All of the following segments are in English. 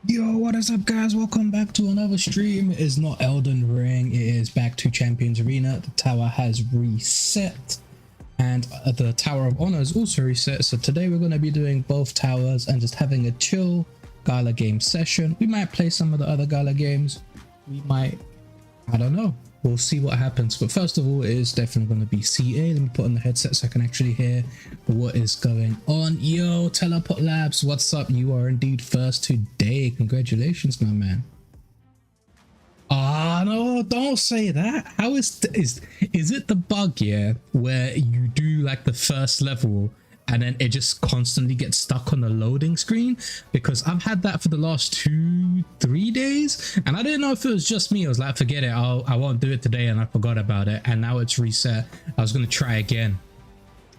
Yo, what is up guys? Welcome back to another stream. It is not Elden Ring, it is back to Champions Arena. The tower has reset and the Tower of Honor is also reset. So today we're going to be doing both towers and just having a chill Gala game session. We might play some of the other Gala games. We might, I don't know. We'll see what happens. But first of all, it is definitely going to be CA. Let me put on the headset so I can actually hear what is going on. Yo, Teleport Labs, what's up? You are indeed first today. Congratulations, my man. Ah, no, don't say that. How is it the bug, yeah, where you do like the first level and then it just constantly gets stuck on the loading screen? Because I've had that for the last 2-3 days and I didn't know if it was just me. I was like, forget it, I won't do it today, and I forgot about it, and now it's reset. I was going to try again.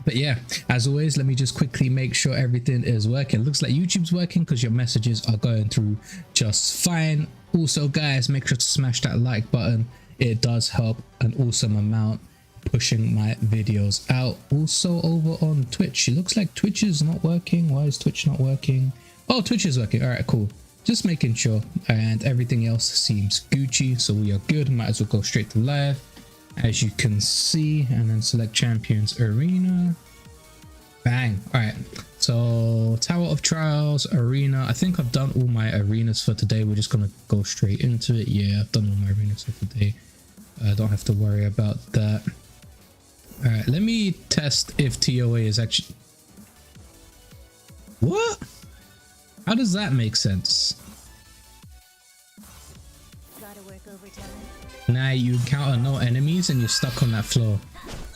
But yeah, as always, let me just quickly make sure everything is working. Looks like YouTube's working because your messages are going through just fine. Also guys, make sure to smash that like button. It does help an awesome amount pushing my videos out. Also over on Twitch, it looks like Twitch is not working. Why is Twitch not working? Oh, Twitch is working. All right, cool. Just making sure, and everything else seems Gucci, so we are good. Might as well go straight to live, as you can see, and then select Champions Arena. Bang. All right, so Tower of Trials Arena. I think I've done all my arenas for today. We're just gonna go straight into it. Yeah, I've done all my arenas for today. I don't have to worry about that. All right, let me test if TOA is actually... What? How does that make sense? Gotta work overtime. Now you encounter no enemies and you're stuck on that floor.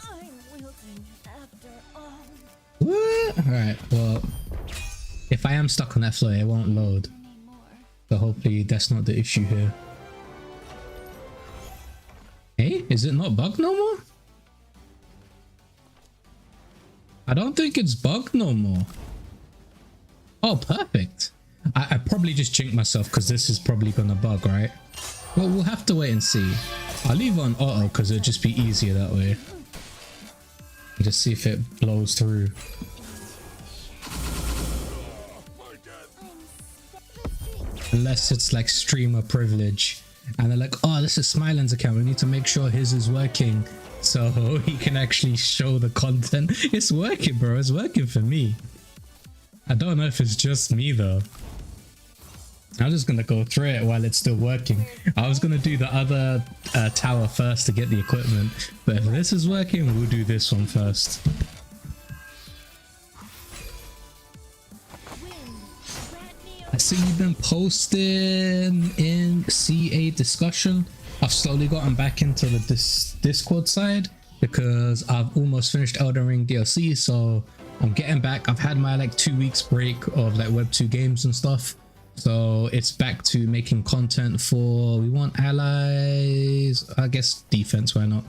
I'm wilting after all. What? All right, well, if I am stuck on that floor, it won't load. So hopefully that's not the issue here. Hey, is it not bugged no more? I don't think it's bugged no more. Oh, perfect. I probably just jinked myself because this is probably gonna bug, right? Well, we'll have to wait and see. I'll leave it on auto because it'll just be easier that way. And just see if it blows through. Unless it's like streamer privilege and they're like, oh, this is Smilin's account, we need to make sure his is working so he can actually show the content. It's working, bro. It's working for me. I don't know if it's just me though. I'm just gonna go through it while it's still working. I was gonna do the other tower first to get the equipment, but if this is working, we'll do this one first. I see you've been posting in CA discussion. I've slowly gotten back into the Discord side because I've almost finished Elden Ring DLC, so I'm getting back. I've had my like 2 weeks break of like Web 2 games and stuff, so it's back to making content for We Want Allies, I guess defense, why not?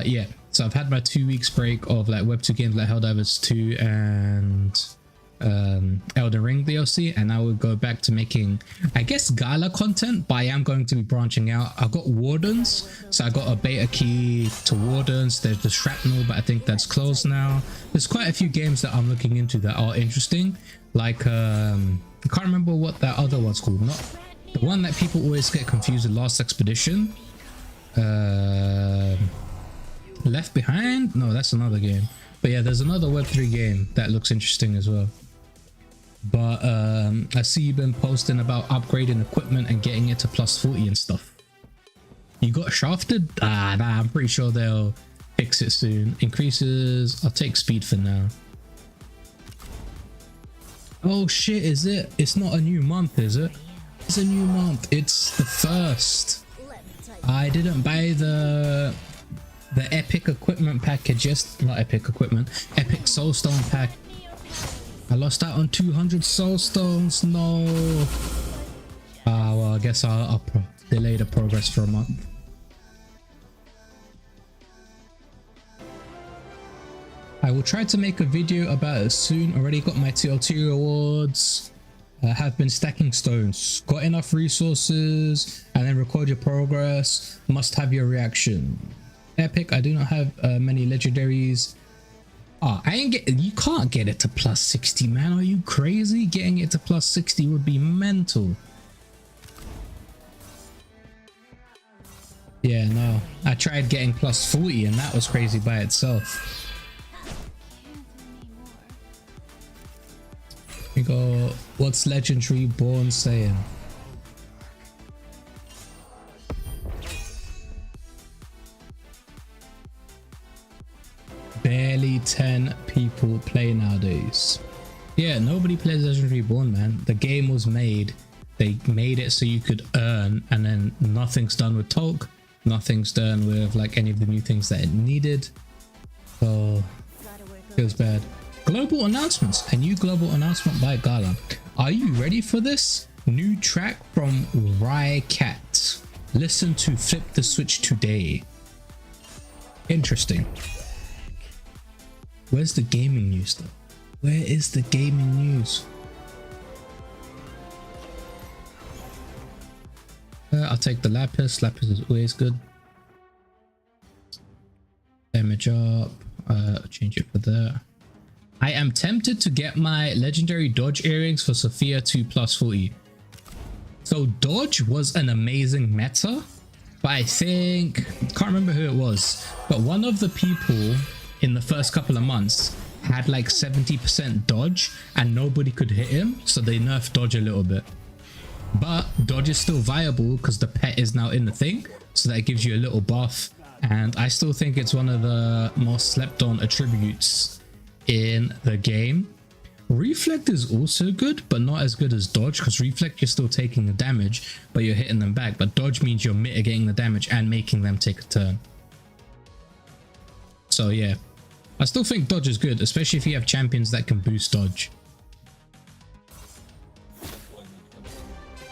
Yeah, so I've had my 2 weeks break of like Web 2 games like Helldivers 2 and Elden Ring DLC, and I would go back to making, I guess, Gala content, but I am going to be branching out. I've got Wardens, so I got a beta key to Wardens. There's the Shrapnel, but I think that's closed now. There's quite a few games that I'm looking into that are interesting, like I can't remember what that other one's called, not the one that people always get confused with, Last Expedition. Left Behind? No, that's another game. But yeah, there's another Web3 game that looks interesting as well. But I see you've been posting about upgrading equipment and getting it to +40 and stuff. You got shafted? Ah, nah, I'm pretty sure they'll fix it soon. Increases. I'll take speed for now. Oh shit, is it? It's not a new month, is it? It's a new month. It's the 1st. I didn't buy the epic equipment package. Just not epic equipment. Epic soulstone pack. I lost out on 200 soulstones. No. Well, I guess I'll delay the progress for a month. I will try to make a video about it soon. Already got my TLT rewards. Have been stacking stones. Got enough resources, and then record your progress. Must have your reaction. Epic. I do not have many legendaries. You can't get it to plus 60, man. Are you crazy? Getting it to plus 60 would be mental. Yeah, no. I tried getting plus 40 and that was crazy by itself. We go, what's Legendary Born saying? Barely 10 people play nowadays. Yeah, nobody plays Legendary Born, man. The game was made. They made it so you could earn, and then nothing's done with Tolk. Nothing's done with like any of the new things that it needed. So feels bad. Global announcements. A new global announcement by Gala. Are you ready for this? New track from Rye Cat. Listen to Flip the Switch today. Interesting. Where's the gaming news though? Where is the gaming news? I'll take the Lapis. Lapis is always good. Damage up. Change it for that. I am tempted to get my legendary dodge earrings for Sophia 2 plus 40. So dodge was an amazing meta, but I think, can't remember who it was, but one of the people in the first couple of months had like 70% dodge and nobody could hit him, so they nerfed dodge a little bit. But dodge is still viable because the pet is now in the thing, so that gives you a little buff, and I still think it's one of the most slept on attributes in the game. Reflect is also good, but not as good as dodge, because reflect you're still taking the damage but you're hitting them back, but dodge means you're mitigating the damage and making them take a turn. So yeah, I still think dodge is good, especially if you have champions that can boost dodge.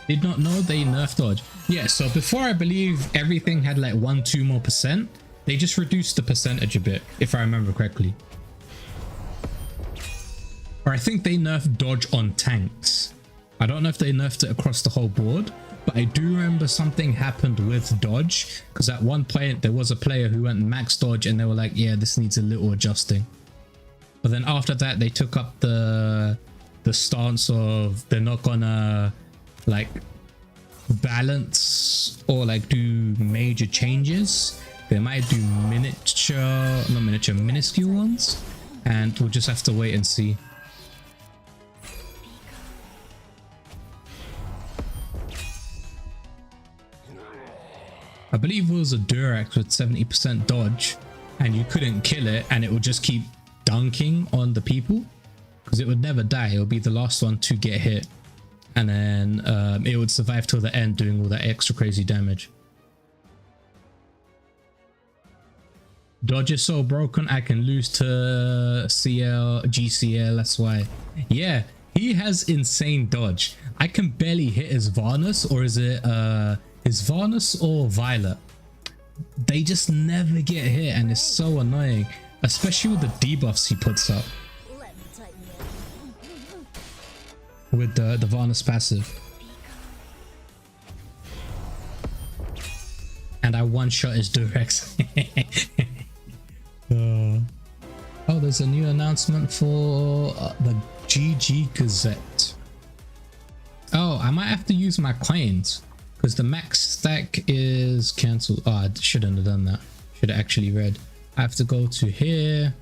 Did not know they nerfed dodge. Yeah, so before I believe everything had like 1-2 more %, they just reduced the percentage a bit, if I remember correctly. Or I think they nerfed dodge on tanks. I don't know if they nerfed it across the whole board, but I do remember something happened with dodge, because at one point there was a player who went max dodge and they were like, yeah, this needs a little adjusting. But then after that they took up the stance of they're not gonna like balance or like do major changes. They might do minuscule ones, and we'll just have to wait and see. I believe it was a Durax with 70% dodge and you couldn't kill it and it would just keep dunking on the people because it would never die. It would be the last one to get hit, and then it would survive till the end doing all that extra crazy damage. Dodge is so broken I can lose to CL, GCL, that's why. Yeah, he has insane dodge. I can barely hit his Varnus, or is it his Varnus or Violet? They just never get hit and it's so annoying, especially with the debuffs he puts up with the Varnus passive. And I one-shot his Durex. Oh, there's a new announcement for the GG Gazette. Oh, I might have to use my coins because the max stack is cancelled. Oh, I shouldn't have done that. Should have actually read. I have to go to here.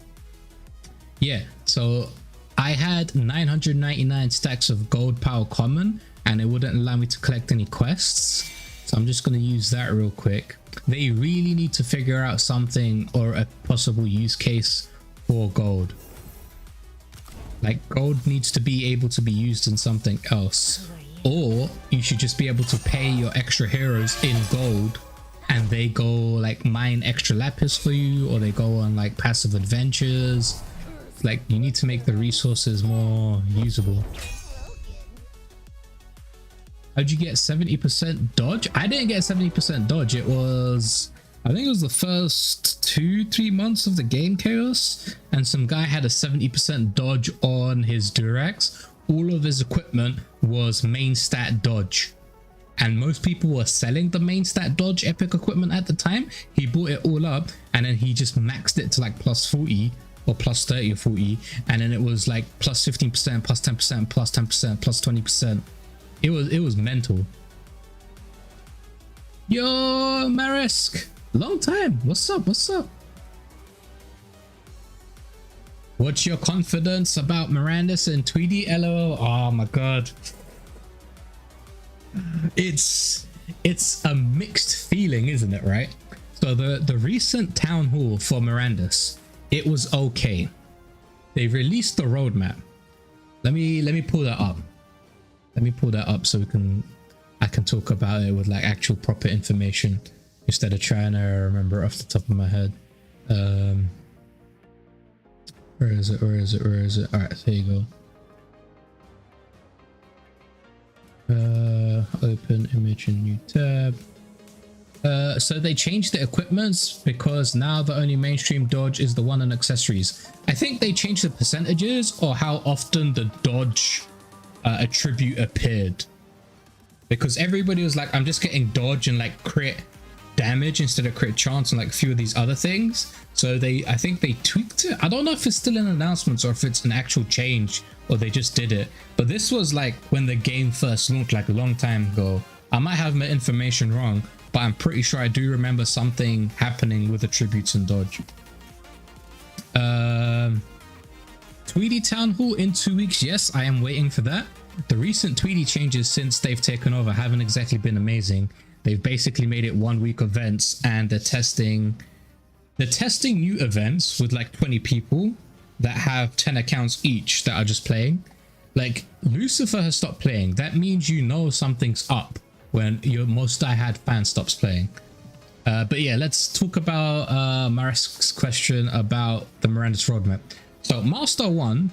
Yeah, so I had 999 stacks of gold power common and it wouldn't allow me to collect any quests. So I'm just going to use that real quick. They really need to figure out something or a possible use case for gold. Like gold needs to be able to be used in something else, or you should just be able to pay your extra heroes in gold and they go like mine extra lapis for you, or they go on like passive adventures. Like you need to make the resources more usable. How'd you get 70% dodge? I didn't get 70% dodge. It was, I think it was the first 2-3 months of the game chaos, and some guy had a 70% dodge on his Durax. All of his equipment was main stat dodge, and most people were selling the main stat dodge epic equipment at the time. He bought it all up and then he just maxed it to like plus 40 or plus 30 or 40, and then it was like plus 15%, plus 10%, plus 10%, plus 20%. It was mental. Yo, Marisk, long time. What's up? What's up? What's your confidence about Mirandus and Tweedy? LOL. Oh my god. It's a mixed feeling, isn't it? Right. So the recent town hall for Mirandus, it was okay. They released the roadmap. Let me pull that up. Let me pull that up so I can talk about it with like actual proper information instead of trying to remember off the top of my head. Where is it? Where is it? Where is it? All right, there you go. Open image in new tab. So they changed the equipments because now the only mainstream dodge is the one on accessories. I think they changed the percentages or how often the dodge attribute appeared, because everybody was like, I'm just getting dodge and like crit damage instead of crit chance and like a few of these other things. So I think they tweaked it. I don't know if it's still in announcements or if it's an actual change or they just did it, but this was like when the game first launched, like a long time ago. I might have my information wrong, but I'm pretty sure I do remember something happening with attributes and dodge. Tweedy Town Hall in 2 weeks. Yes, I am waiting for that. The recent Tweedy changes since they've taken over haven't exactly been amazing. They've basically made it 1 week events, and they're testing new events with like 20 people that have 10 accounts each that are just playing. Like Lucifer has stopped playing. That means you know something's up when your most diehard fan stops playing. But yeah, let's talk about Marisk's question about the Mirandus roadmap. So milestone 1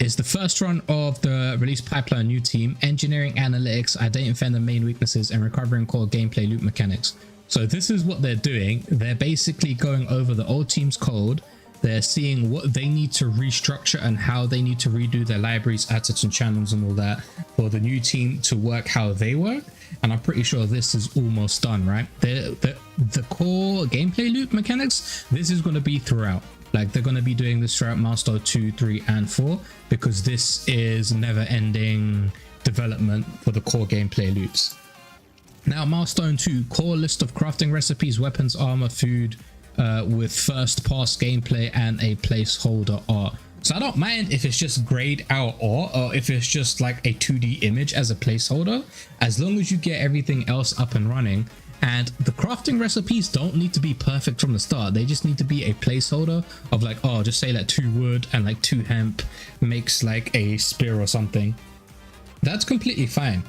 is the first run of the release pipeline new team, engineering analytics, identifying the main weaknesses, and recovering core gameplay loop mechanics. So this is what they're doing. They're basically going over the old team's code. They're seeing what they need to restructure and how they need to redo their libraries, assets, and channels and all that for the new team to work how they work. And I'm pretty sure this is almost done, right? The core gameplay loop mechanics, this is going to be throughout. Like they're going to be doing this throughout milestone 2, 3, and 4, because this is never-ending development for the core gameplay loops. Now, milestone 2, core list of crafting recipes, weapons, armor, food, with first pass gameplay and a placeholder art. So I don't mind if it's just grayed out art or if it's just like a 2D image as a placeholder, as long as you get everything else up and running. And the crafting recipes don't need to be perfect from the start. They just need to be a placeholder of like, oh, just say like 2 wood and like 2 hemp makes like a spear or something. That's completely fine.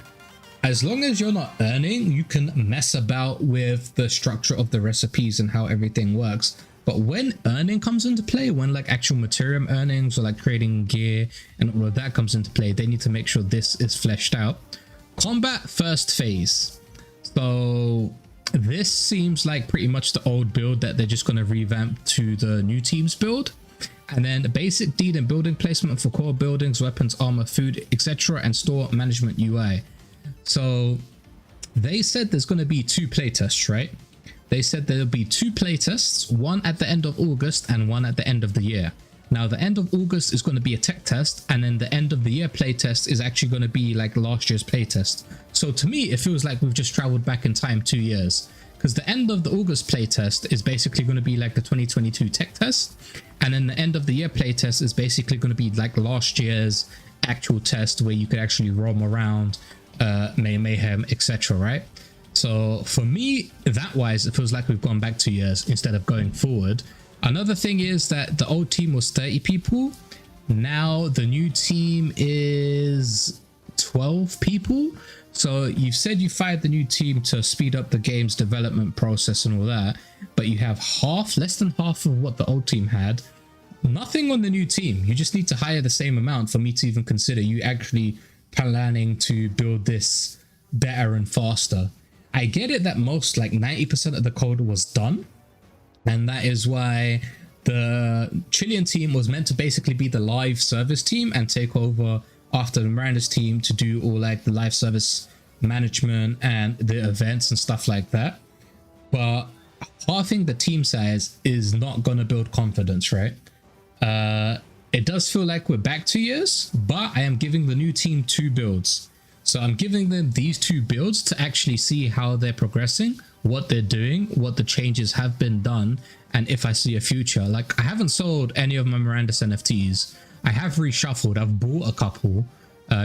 As long as you're not earning, you can mess about with the structure of the recipes and how everything works. But when earning comes into play, when like actual material earnings or like creating gear and all of that comes into play, they need to make sure this is fleshed out. Combat first phase. So this seems like pretty much the old build that they're just going to revamp to the new team's build. And then the basic deed and building placement for core buildings, weapons, armor, food, etc. and store management UI. So they said there's going to be 2 playtests, right? They said there'll be 2 playtests, one at the end of August and one at the end of the year. Now the end of August is going to be a tech test, and then the end of the year playtest is actually going to be like last year's playtest. So to me, it feels like we've just traveled back in time 2 years, because the end of the August playtest is basically going to be like the 2022 tech test, and then the end of the year playtest is basically going to be like last year's actual test where you could actually roam around, mayhem, etc. Right? So for me, that wise, it feels like we've gone back 2 years instead of going forward. Another thing is that the old team was 30 people. Now the new team is 12 people. So you've said you fired the new team to speed up the game's development process and all that, but you have less than half of what the old team had. Nothing on the new team. You just need to hire the same amount for me to even consider you actually planning to build this better and faster. I get it that most, like 90% of the code was done, and that is why the Chilean team was meant to basically be the live service team and take over after the Miranda's team to do all like the live service management and the events and stuff like that. But halving the team size is not going to build confidence, right? It does feel like we're back 2 years, but I am giving the new team 2 builds. So I'm giving them these 2 builds to actually see how they're progressing, what they're doing, what the changes have been done, and if I see a future. Like, I haven't sold any of my Miranda's NFTs. I have reshuffled. I've bought a couple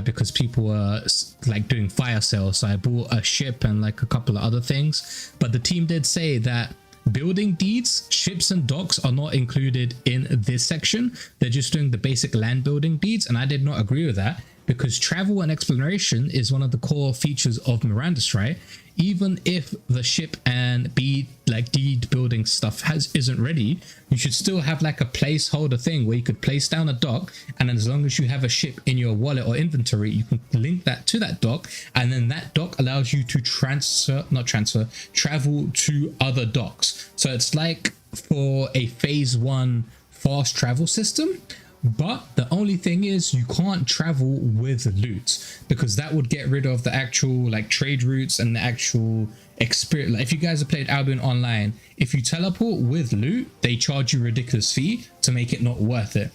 because people were like doing fire sales. So I bought a ship and like a couple of other things. But the team did say that building deeds, ships and docks are not included in this section. They're just doing the basic land building deeds, and I did not agree with that because travel and exploration is one of the core features of Miranda's, right? Even if the ship and deed building stuff isn't ready, you should still have like a placeholder thing where you could place down a dock, and then as long as you have a ship in your wallet or inventory, you can link that to that dock, and then that dock allows you to travel to other docks. So it's like for a phase 1 fast travel system. But the only thing is you can't travel with loot because that would get rid of the actual like trade routes and the actual experience. Like, if you guys have played Albion Online, if you teleport with loot, they charge you a ridiculous fee to make it not worth it.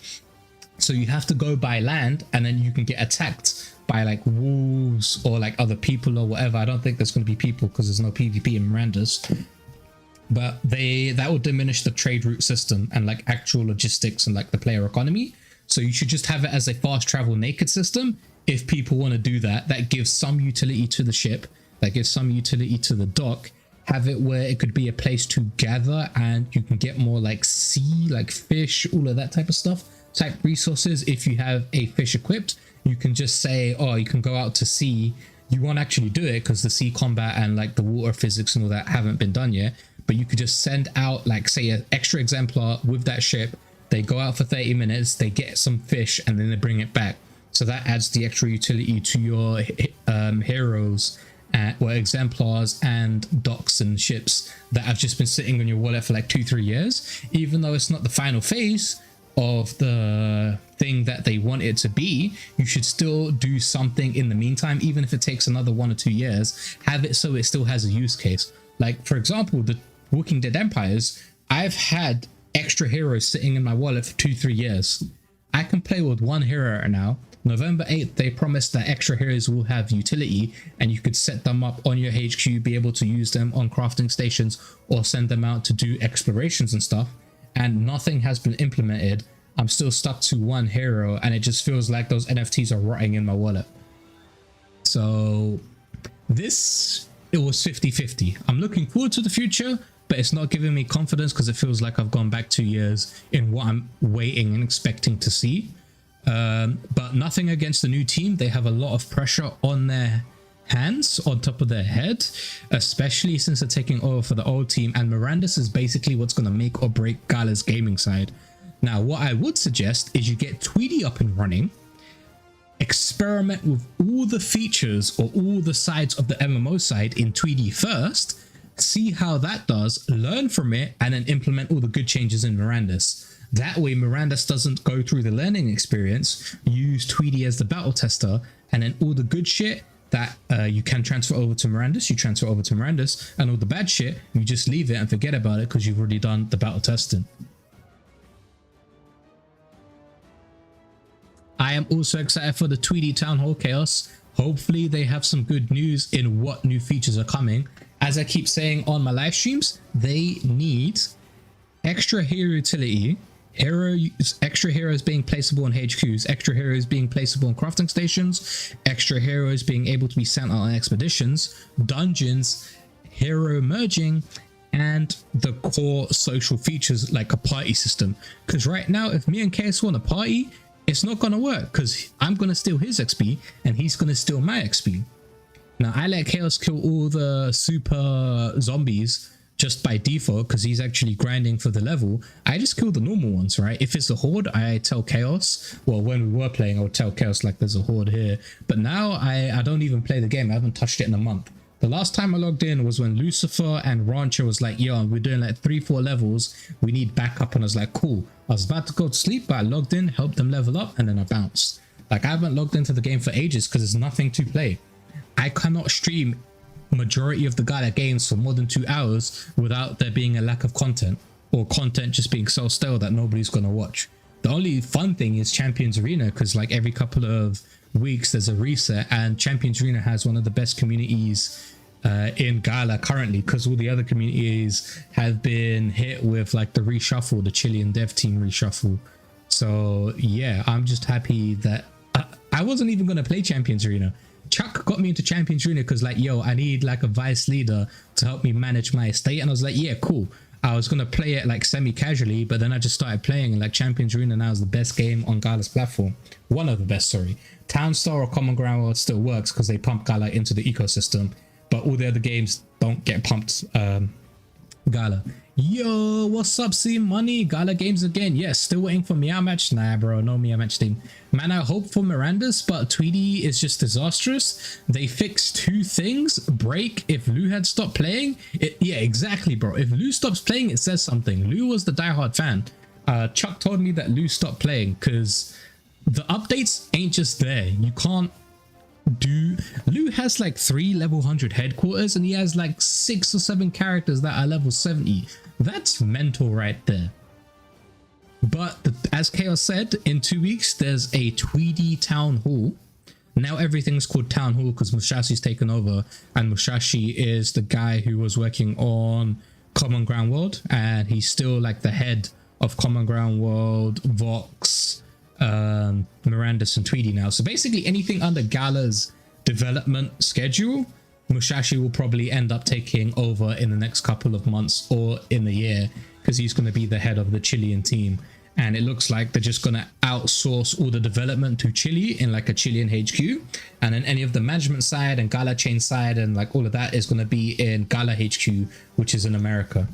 So you have to go by land, and then you can get attacked by like wolves or like other people or whatever. I don't think there's going to be people because there's no PvP in Miranda's. But that will diminish the trade route system and like actual logistics and like the player economy. So you should just have it as a fast travel naked system. If people want to do that, that gives some utility to the ship, that gives some utility to the dock. Have it where it could be a place to gather and you can get more like sea, like fish, all of that type of stuff, type resources. If you have a fish equipped, you can just say, oh, you can go out to sea. You won't actually do it because the sea combat and like the water physics and all that haven't been done yet. But you could just send out like say an extra exemplar with that ship. They go out for 30 minutes, they get some fish, and then they bring it back. So that adds the extra utility to your heroes or exemplars and docks and ships that have just been sitting on your wallet for like 2-3 years. Even though it's not the final phase of the thing that they want it to be, you should still do something in the meantime. Even if it takes another 1 or 2 years, have it so it still has a use case. Like, for example, the Walking Dead Empires, I've had extra heroes sitting in my wallet for 2-3 years. I can play with one hero now. November 8th, they promised that extra heroes will have utility and you could set them up on your HQ, be able to use them on crafting stations or send them out to do explorations and stuff. And nothing has been implemented. I'm still stuck to one hero and it just feels like those NFTs are rotting in my wallet. So it was 50-50. I'm looking forward to the future, but it's not giving me confidence because it feels like I've gone back 2 years in what I'm waiting and expecting to see. But nothing against the new team. They have a lot of pressure on their hands, on top of their head, especially since they're taking over for the old team, and Miranda's is basically what's going to make or break Gala's gaming side. Now, what I would suggest is you get Tweedy up and running, experiment with all the features or all the sides of the MMO side in Tweedy first, see how that does, learn from it, and then implement all the good changes in Miranda's. That way Miranda's doesn't go through the learning experience. Use Tweedy as the battle tester, and then all the good shit that you can transfer over to Miranda's, you transfer over to Miranda's, and all the bad shit, you just leave it and forget about it because you've already done the battle testing. I am also excited for the Tweedy Town Hall Chaos. Hopefully they have some good news in what new features are coming. As I keep saying on my live streams, they need extra hero utility, extra heroes being placeable in HQs, extra heroes being placeable in crafting stations, extra heroes being able to be sent out on expeditions, dungeons, hero merging, and the core social features like a party system. Because right now, if me and KS want a party, it's not gonna work because I'm gonna steal his XP and he's gonna steal my XP. Now I let Chaos kill all the super zombies just by default because he's actually grinding for the level. I just kill the normal ones, right? If it's a horde, I tell Chaos. Well, when we were playing, I would tell Chaos like there's a horde here. But now I don't even play the game. I haven't touched it in a month. The last time I logged in was when Lucifer and Rancher was like, yo, we're doing like 3-4 levels. We need backup. And I was like, cool. I was about to go to sleep, but I logged in, helped them level up, and then I bounced. Like I haven't logged into the game for ages because there's nothing to play. I cannot stream majority of the Gala games for more than 2 hours without there being a lack of content, or content just being so stale that nobody's going to watch. The only fun thing is Champions Arena, because like every couple of weeks there's a reset, and Champions Arena has one of the best communities in Gala currently, because all the other communities have been hit with like the reshuffle, the Chilean dev team reshuffle. So yeah, I'm just happy that I wasn't even going to play Champions Arena. Chuck got me into Champions Arena because like, yo, I need like a vice leader to help me manage my estate. And I was like, yeah, cool. I was going to play it like semi-casually, but then I just started playing, and like Champions Arena now is the best game on Gala's platform. One of the best, sorry. Town Star or Common Ground World still works because they pump Gala into the ecosystem, but all the other games don't get pumped Gala. Yo, what's up, C Money? Gala games again. Yes, still waiting for Meow Match. Nah, bro, no Meow Match team. Man, I hope for Miranda's, but Tweedy is just disastrous. They fixed 2 things. Break if Lou had stopped playing. Yeah, exactly, bro. If Lou stops playing, it says something. Lou was the diehard fan. Chuck told me that Lou stopped playing because the updates ain't just there. You can't do. Lou has like 3 level 100 headquarters, and he has like 6 or 7 characters that are level 70. That's mental right there. But as Chaos said, in 2 weeks there's a Tweedy Town Hall. Now everything's called Town Hall because Mushashi's taken over, and Mushashi is the guy who was working on Common Ground World, and he's still like the head of Common Ground World, Vox, Miranda's and Tweedy now. So basically anything under Gala's development schedule, Mushashi will probably end up taking over in the next couple of months or in the year, because he's going to be the head of the Chilean team. And it looks like they're just going to outsource all the development to Chile in like a Chilean HQ, and then any of the management side and Gala chain side and like all of that is going to be in Gala HQ, which is in America.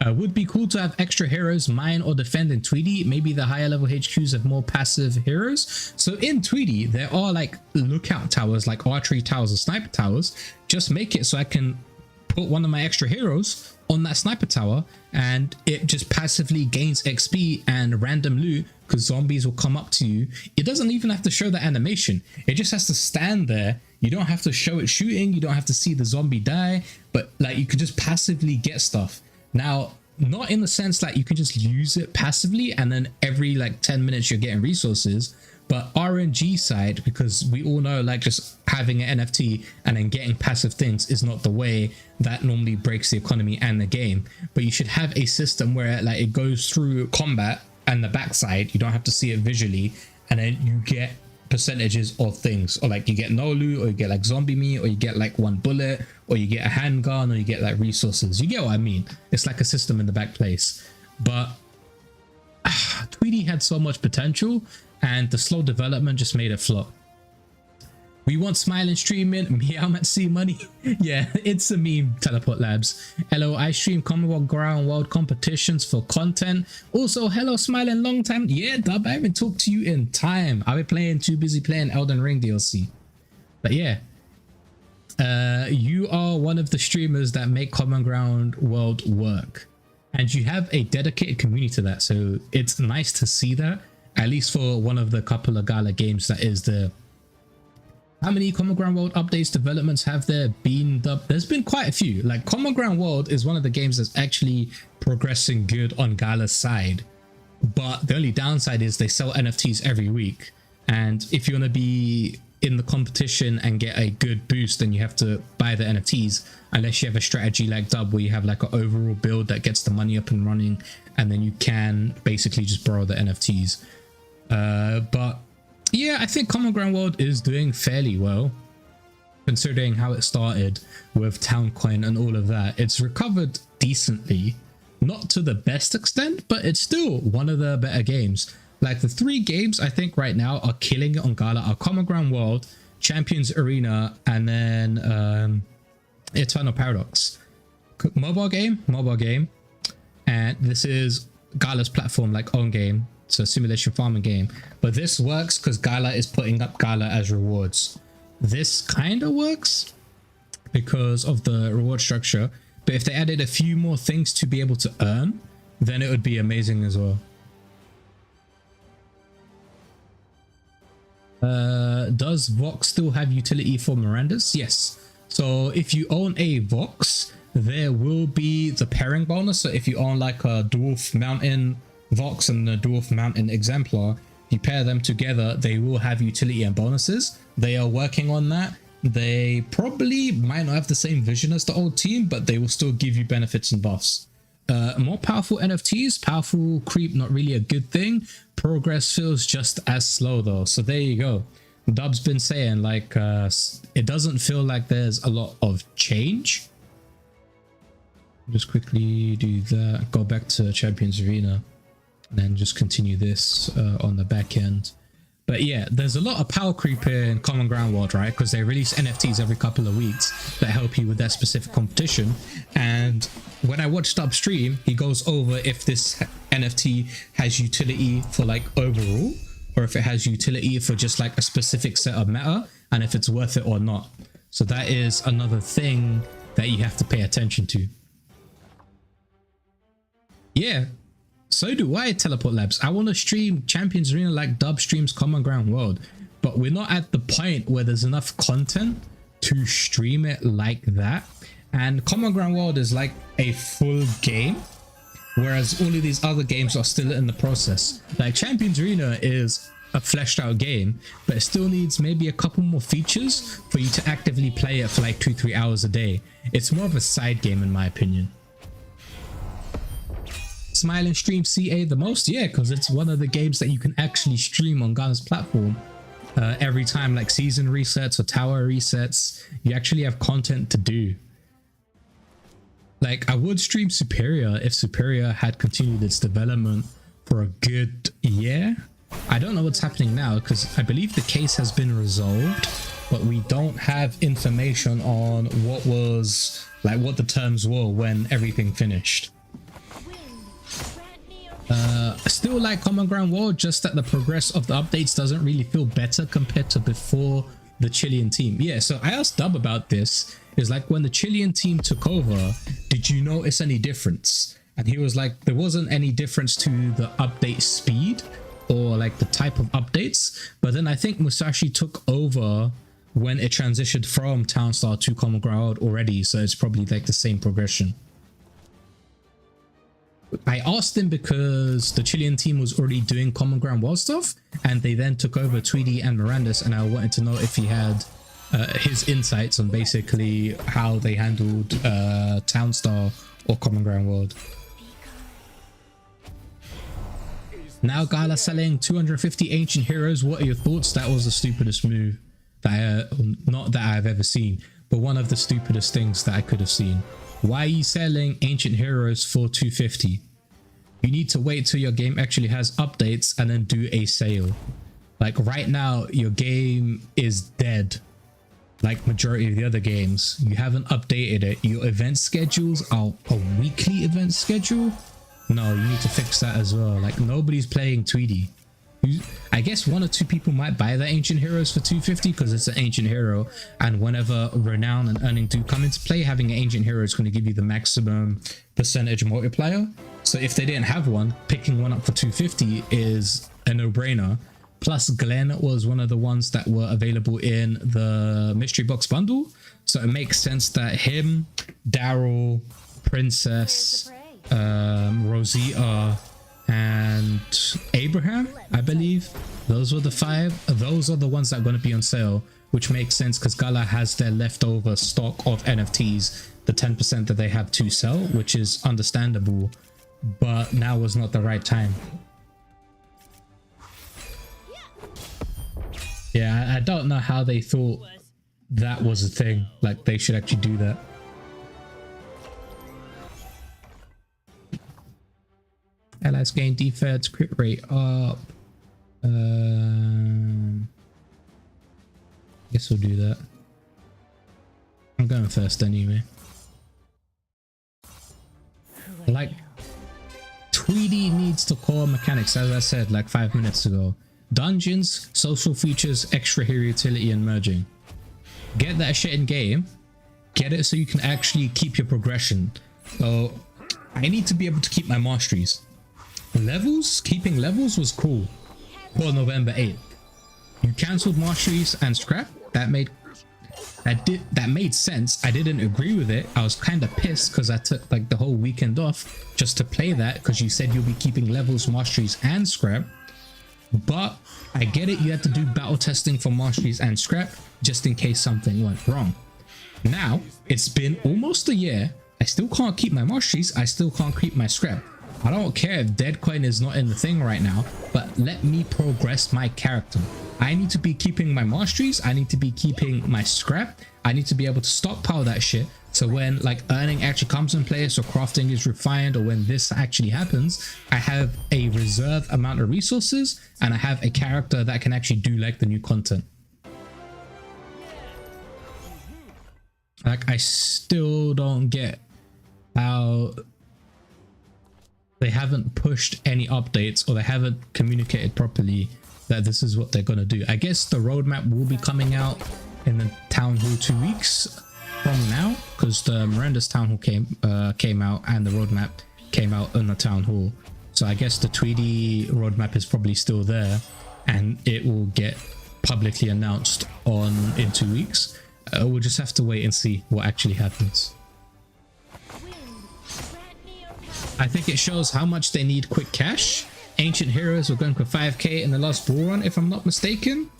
Would be cool to have extra heroes mine or defend in Tweedy. Maybe the higher level HQs have more passive heroes. So in Tweedy there are like lookout towers, like archery towers or sniper towers. Just make it so I can put one of my extra heroes on that sniper tower, and it just passively gains XP and random loot because zombies will come up to you. It doesn't even have to show the animation. It just has to stand there. You don't have to show it shooting. You don't have to see the zombie die, but like you could just passively get stuff. Now, not in the sense that you can just use it passively and then every like 10 minutes you're getting resources, but RNG side, because we all know like just having an NFT and then getting passive things is not the way that normally breaks the economy and the game. But you should have a system where like it goes through combat and the backside, you don't have to see it visually, and then you get percentages of things, or like you get no loot, or you get like zombie meat, or you get like 1 bullet, or you get a handgun, or you get like resources. You get what I mean? It's like a system in the back place. But Tweedy had so much potential, and the slow development just made it flop. We want Smiling streaming. Meow at C Money. Yeah, it's a meme, Teleport Labs. Hello, I stream Commonwealth Ground World competitions for content. Also, hello, Smiling, long time. Yeah, Dub, I haven't talked to you in time. I've been playing, too busy playing Elden Ring DLC. But yeah, you are one of the streamers that make Common Ground World work. And you have a dedicated community to that. So it's nice to see that, at least for one of the couple of Gala games that is there. How many Common Ground World updates developments have there been? There's been quite a few. Like Common Ground World is one of the games that's actually progressing good on Gala's side. But the only downside is they sell NFTs every week. And if you want to be in the competition and get a good boost, then you have to buy the NFTs, unless you have a strategy like Dub where you have like an overall build that gets the money up and running, and then you can basically just borrow the NFTs. But yeah, I think Common Ground World is doing fairly well. considering how it started with Towncoin and all of that. It's recovered decently, not to the best extent, but it's still one of the better games. Like the 3 games I think right now are killing it on Gala are Common Ground World, Champions Arena, and then Eternal Paradox. Mobile game, and this is Gala's platform, like own game. It's a simulation farming game, but this works because Gala is putting up Gala as rewards. This kind of works because of the reward structure, but if they added a few more things to be able to earn, then it would be amazing as well. Does Vox still have utility for Mirandas? Yes. So if you own a Vox, there will be the pairing bonus. So if you own like a Dwarf Mountain Vox and the Dwarf Mountain Exemplar, you pair them together, they will have utility and bonuses. They are working on that. They probably might not have the same vision as the old team, but they will still give you benefits and buffs. More powerful NFTs, powerful creep, not really a good thing. Progress feels just as slow though. So there you go. Dub's been saying like it doesn't feel like there's a lot of change. Just quickly do that, go back to Champions Arena, and then just continue this on the back end. But yeah, there's a lot of power creep in Common Ground World, right? Because they release NFTs every couple of weeks that help you with that specific competition. And when I watched upstream, he goes over if this NFT has utility for like overall, or if it has utility for just like a specific set of meta, and if it's worth it or not. So that is another thing that you have to pay attention to. Yeah. So do I, Teleport Labs. I want to stream Champions Arena like Dub streams Common Ground World, but we're not at the point where there's enough content to stream it like that. And Common Ground World is like a full game, whereas all of these other games are still in the process. Like Champions Arena is a fleshed out game, but it still needs maybe a couple more features for you to actively play it for like 2-3 hours a day. It's more of a side game in my opinion. Smiling stream CA the most? Yeah, because it's one of the games that you can actually stream on Gala's platform. Every time like season resets or tower resets, you actually have content to do. Like I would stream Superior if Superior had continued its development for a good year. I don't know what's happening now because I believe the case has been resolved, but we don't have information on what was like what the terms were when everything finished. Still like Common Ground World, just that the progress of the updates doesn't really feel better compared to before the Chilean team. Yeah, so I asked Dub about this. Is like when the Chilean team took over, did you notice any difference? And he was like, there wasn't any difference to the update speed or like the type of updates. But then I think Musashi took over when it transitioned from Townstar to Common Ground already, so it's probably like the same progression. I asked him because the Chilean team was already doing Common Ground World stuff, and they then took over Tweedy and Mirandas, and I wanted to know if he had his insights on basically how they handled Townstar or Common Ground World. Now Gala selling 250 ancient heroes. What are your thoughts? That was the stupidest move that not that I've ever seen, but one of the stupidest things that I could have seen. Why are you selling ancient heroes for 250? You need to wait till your game actually has updates and then do a sale. Like right now, your game is dead. Like majority of the other games, you haven't updated it. Your event schedules are a weekly event schedule. No, you need to fix that as well. Like nobody's playing Tweedy. I guess 1 or 2 people might buy the ancient heroes for 250 because it's an ancient hero, and whenever renown and earning do come into play, having an ancient hero is going to give you the maximum percentage multiplier. So if they didn't have one, picking one up for 250 is a no-brainer. Plus Glenn was one of the ones that were available in the mystery box bundle, so it makes sense that him, Daryl, Princess, Rosita, and Abraham, I believe, those were the 5. Those are the ones that are going to be on sale, which makes sense because Gala has their leftover stock of NFTs, the 10% that they have to sell, which is understandable, but now was not the right time. Yeah, I don't know how they thought that was a thing. Like they should actually do that. Allies gain defense, crit rate up. Guess we'll do that. I'm going first anyway. Like, Tweedy needs to core mechanics, as I said like 5 minutes ago. Dungeons, social features, extra hero utility, and merging. Get that shit in game. Get it so you can actually keep your progression. So I need to be able to keep my masteries. Levels, keeping levels was cool for November 8th. You cancelled masteries and scrap. That made sense. I didn't agree with it. I was kind of pissed because I took like the whole weekend off just to play that, because you said you'll be keeping levels, masteries, and scrap. But I get it. You had to do battle testing for masteries and scrap just in case something went wrong. Now it's been almost a year. I still can't keep my masteries. I still can't keep my scrap. I don't care if dead coin is not in the thing right now, but let me progress my character. I need to be keeping my masteries. I need to be keeping my scrap. I need to be able to stockpile that shit. So when like earning actually comes in place, or crafting is refined, or when this actually happens, I have a reserve amount of resources and I have a character that can actually do like the new content. Like, I still don't get how they haven't pushed any updates, or they haven't communicated properly that this is what they're going to do. I guess the roadmap will be coming out in the town hall 2 weeks from now, because the Miranda's town hall came out and the roadmap came out in the town hall. So I guess the Tweedy roadmap is probably still there, and it will get publicly announced in 2 weeks. We'll just have to wait and see what actually happens. I think it shows how much they need quick cash. Ancient Heroes were going for 5k in the last bull run, if I'm not mistaken.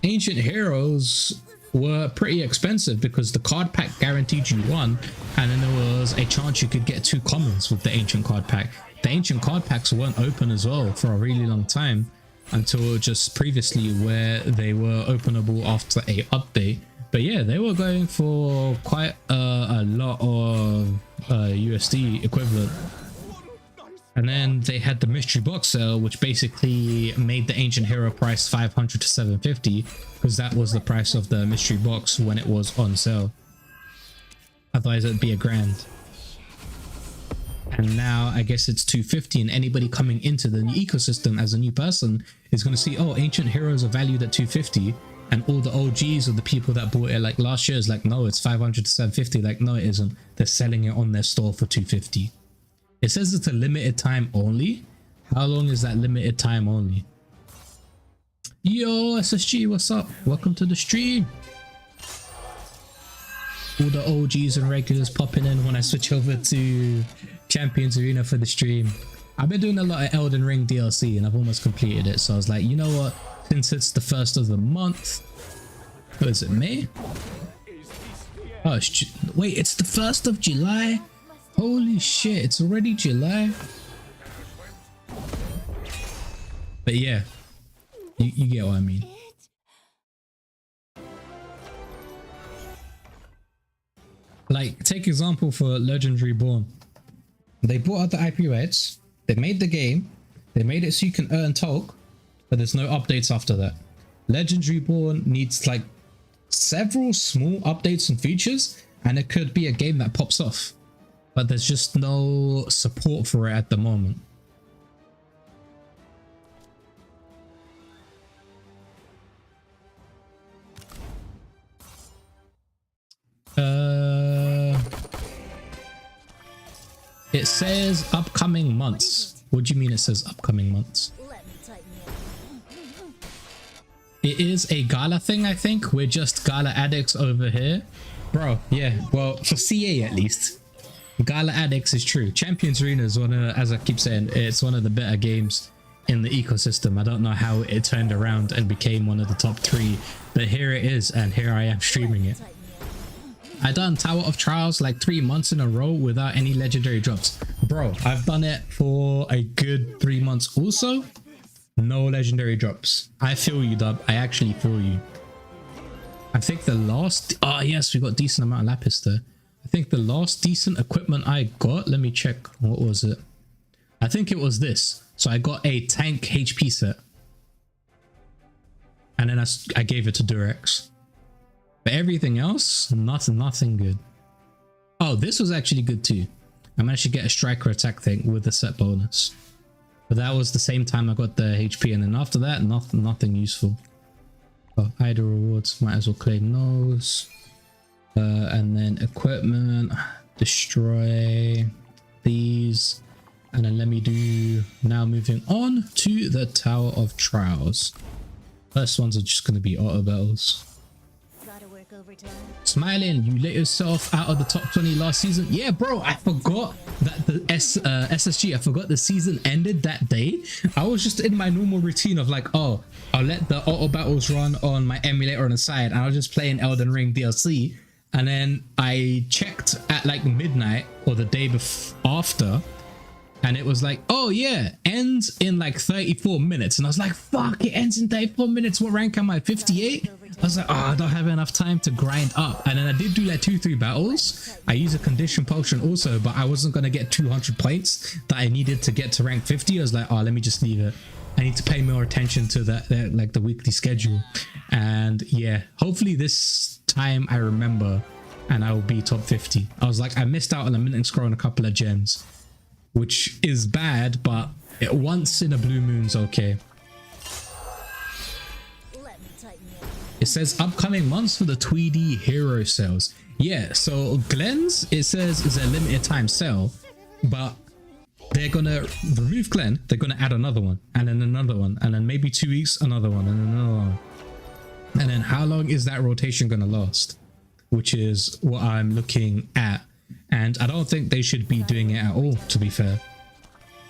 Ancient Heroes were pretty expensive because the card pack guaranteed you one, and then there was a chance you could get 2 commons with the ancient card pack. The ancient card packs weren't open as well for a really long time, until just previously, where they were openable after a update. But yeah, they were going for quite a lot of USD equivalent. And then they had the mystery box sale, which basically made the ancient hero price 500 to 750, because that was the price of the mystery box when it was on sale. Otherwise it'd be $1,000. And now I guess it's 250, and anybody coming into the ecosystem as a new person is going to see, oh, ancient heroes are valued at 250, and all the OGs or the people that bought it like last year is like, no, it's 500 to 750. Like, no, it isn't. They're selling it on their store for 250. It says it's a limited time only. How long is that limited time only? Yo, SSG, what's up? Welcome to the stream. All the OGs and regulars popping in when I switch over to Champions Arena for the stream. I've been doing a lot of Elden Ring DLC and I've almost completed it. So I was like, you know what? Since it's the 1st of the month. What is it, May? Oh, wait, it's the 1st of July? Holy shit, it's already July. But yeah, you get what I mean. Like, take example for Legendary Born. They bought out the IP rights, they made the game, they made it so you can earn Talk, but there's no updates after that. Legendary Born needs like several small updates and features, and it could be a game that pops off. But there's just no support for it at the moment. It says upcoming months. What do you mean it says upcoming months? It is a Gala thing, I think. We're just Gala addicts over here. Bro, yeah. Well, for CA at least. Gala addicts is true. Champions Arena is one of, as I keep saying, it's one of the better games in the ecosystem. I don't know how it turned around and became one of the top 3, but here it is, and here I am streaming it. I done Tower of Trials like 3 months in a row without any legendary drops. Bro, I've done it for a good 3 months also. No legendary drops. I feel you, Dub. I actually feel you. I think the last, oh yes, we got decent amount of lapis there. I think the last decent equipment I got, let me check, what was it? I think it was this. So I got a tank HP set. And then I gave it to Durex. But everything else, nothing good. Oh, this was actually good too. I managed to get a striker attack thing with the set bonus. But that was the same time I got the HP, and then after that, nothing useful. Oh, idle rewards, might as well claim those. And then equipment, destroy these. And then let me do, now moving on to the Tower of Trials. First ones are just going to be auto battles. Gotta work overtime. Smiling, you let yourself out of the top 20 last season. Yeah, bro, I forgot that the SSG, I forgot the season ended that day. I was just in my normal routine of like, oh, I'll let the auto battles run on my emulator on the side, and I'll just play in Elden Ring DLC. And then I checked at like midnight or the day after, and it was like, oh yeah, ends in like 34 minutes. And I was like, fuck, it ends in 34 minutes. What rank am I? 58? I was like, oh, I don't have enough time to grind up. And then I did do like 2-3 battles. I used a condition potion also, but I wasn't going to get 200 points that I needed to get to rank 50. I was like, oh, let me just leave it. I need to pay more attention to that, like the weekly schedule. And yeah, hopefully this time I remember and I will be top 50. I was like, I missed out on a minute scroll and a couple of gems, which is bad, but once in a blue moon's okay. Let me tighten you. It says upcoming months for the Tweedy hero sales. Yeah, so Glenn's, it says, is a limited time sale, but they're gonna remove Glenn, they're gonna add another one, and then another one, and then maybe 2 weeks, another one, and another one. And then how long is that rotation gonna last? Which is what I'm looking at. And I don't think they should be doing it at all, to be fair.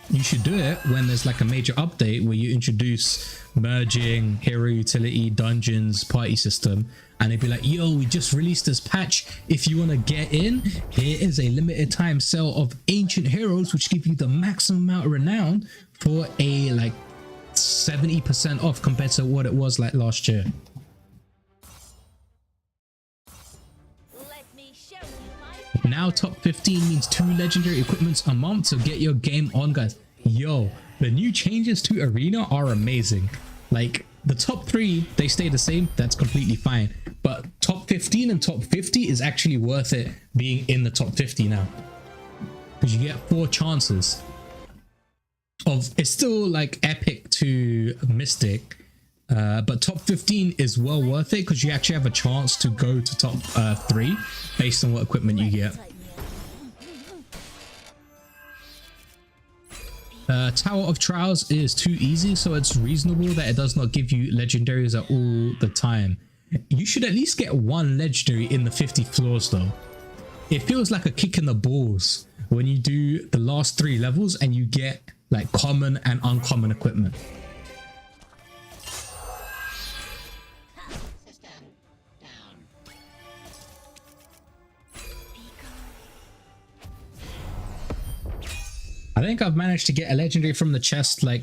You should do it when there's like a major update where you introduce merging, hero utility, dungeons, party system, and they'd be like, yo, we just released this patch. If you want to get in, here is a limited time sale of ancient heroes, which give you the maximum amount of renown for a like 70% off compared to what it was like last year. Now top 15 means 2 legendary equipments a month, so get your game on, guys. Yo, the new changes to Arena are amazing. Like the top 3, they stay the same, that's completely fine, but top 15 and top 50 is actually worth it being in the top 50 now, because you get 4 chances of, it's still like epic to mystic, but top 15 is well worth it because you actually have a chance to go to top 3 based on what equipment you get. Tower of Trials is too easy, so it's reasonable that it does not give you legendaries at all the time. You should at least get 1 legendary in the 50 floors though. It feels like a kick in the balls when you do the last 3 levels and you get like common and uncommon equipment. I think I've managed to get a legendary from the chest like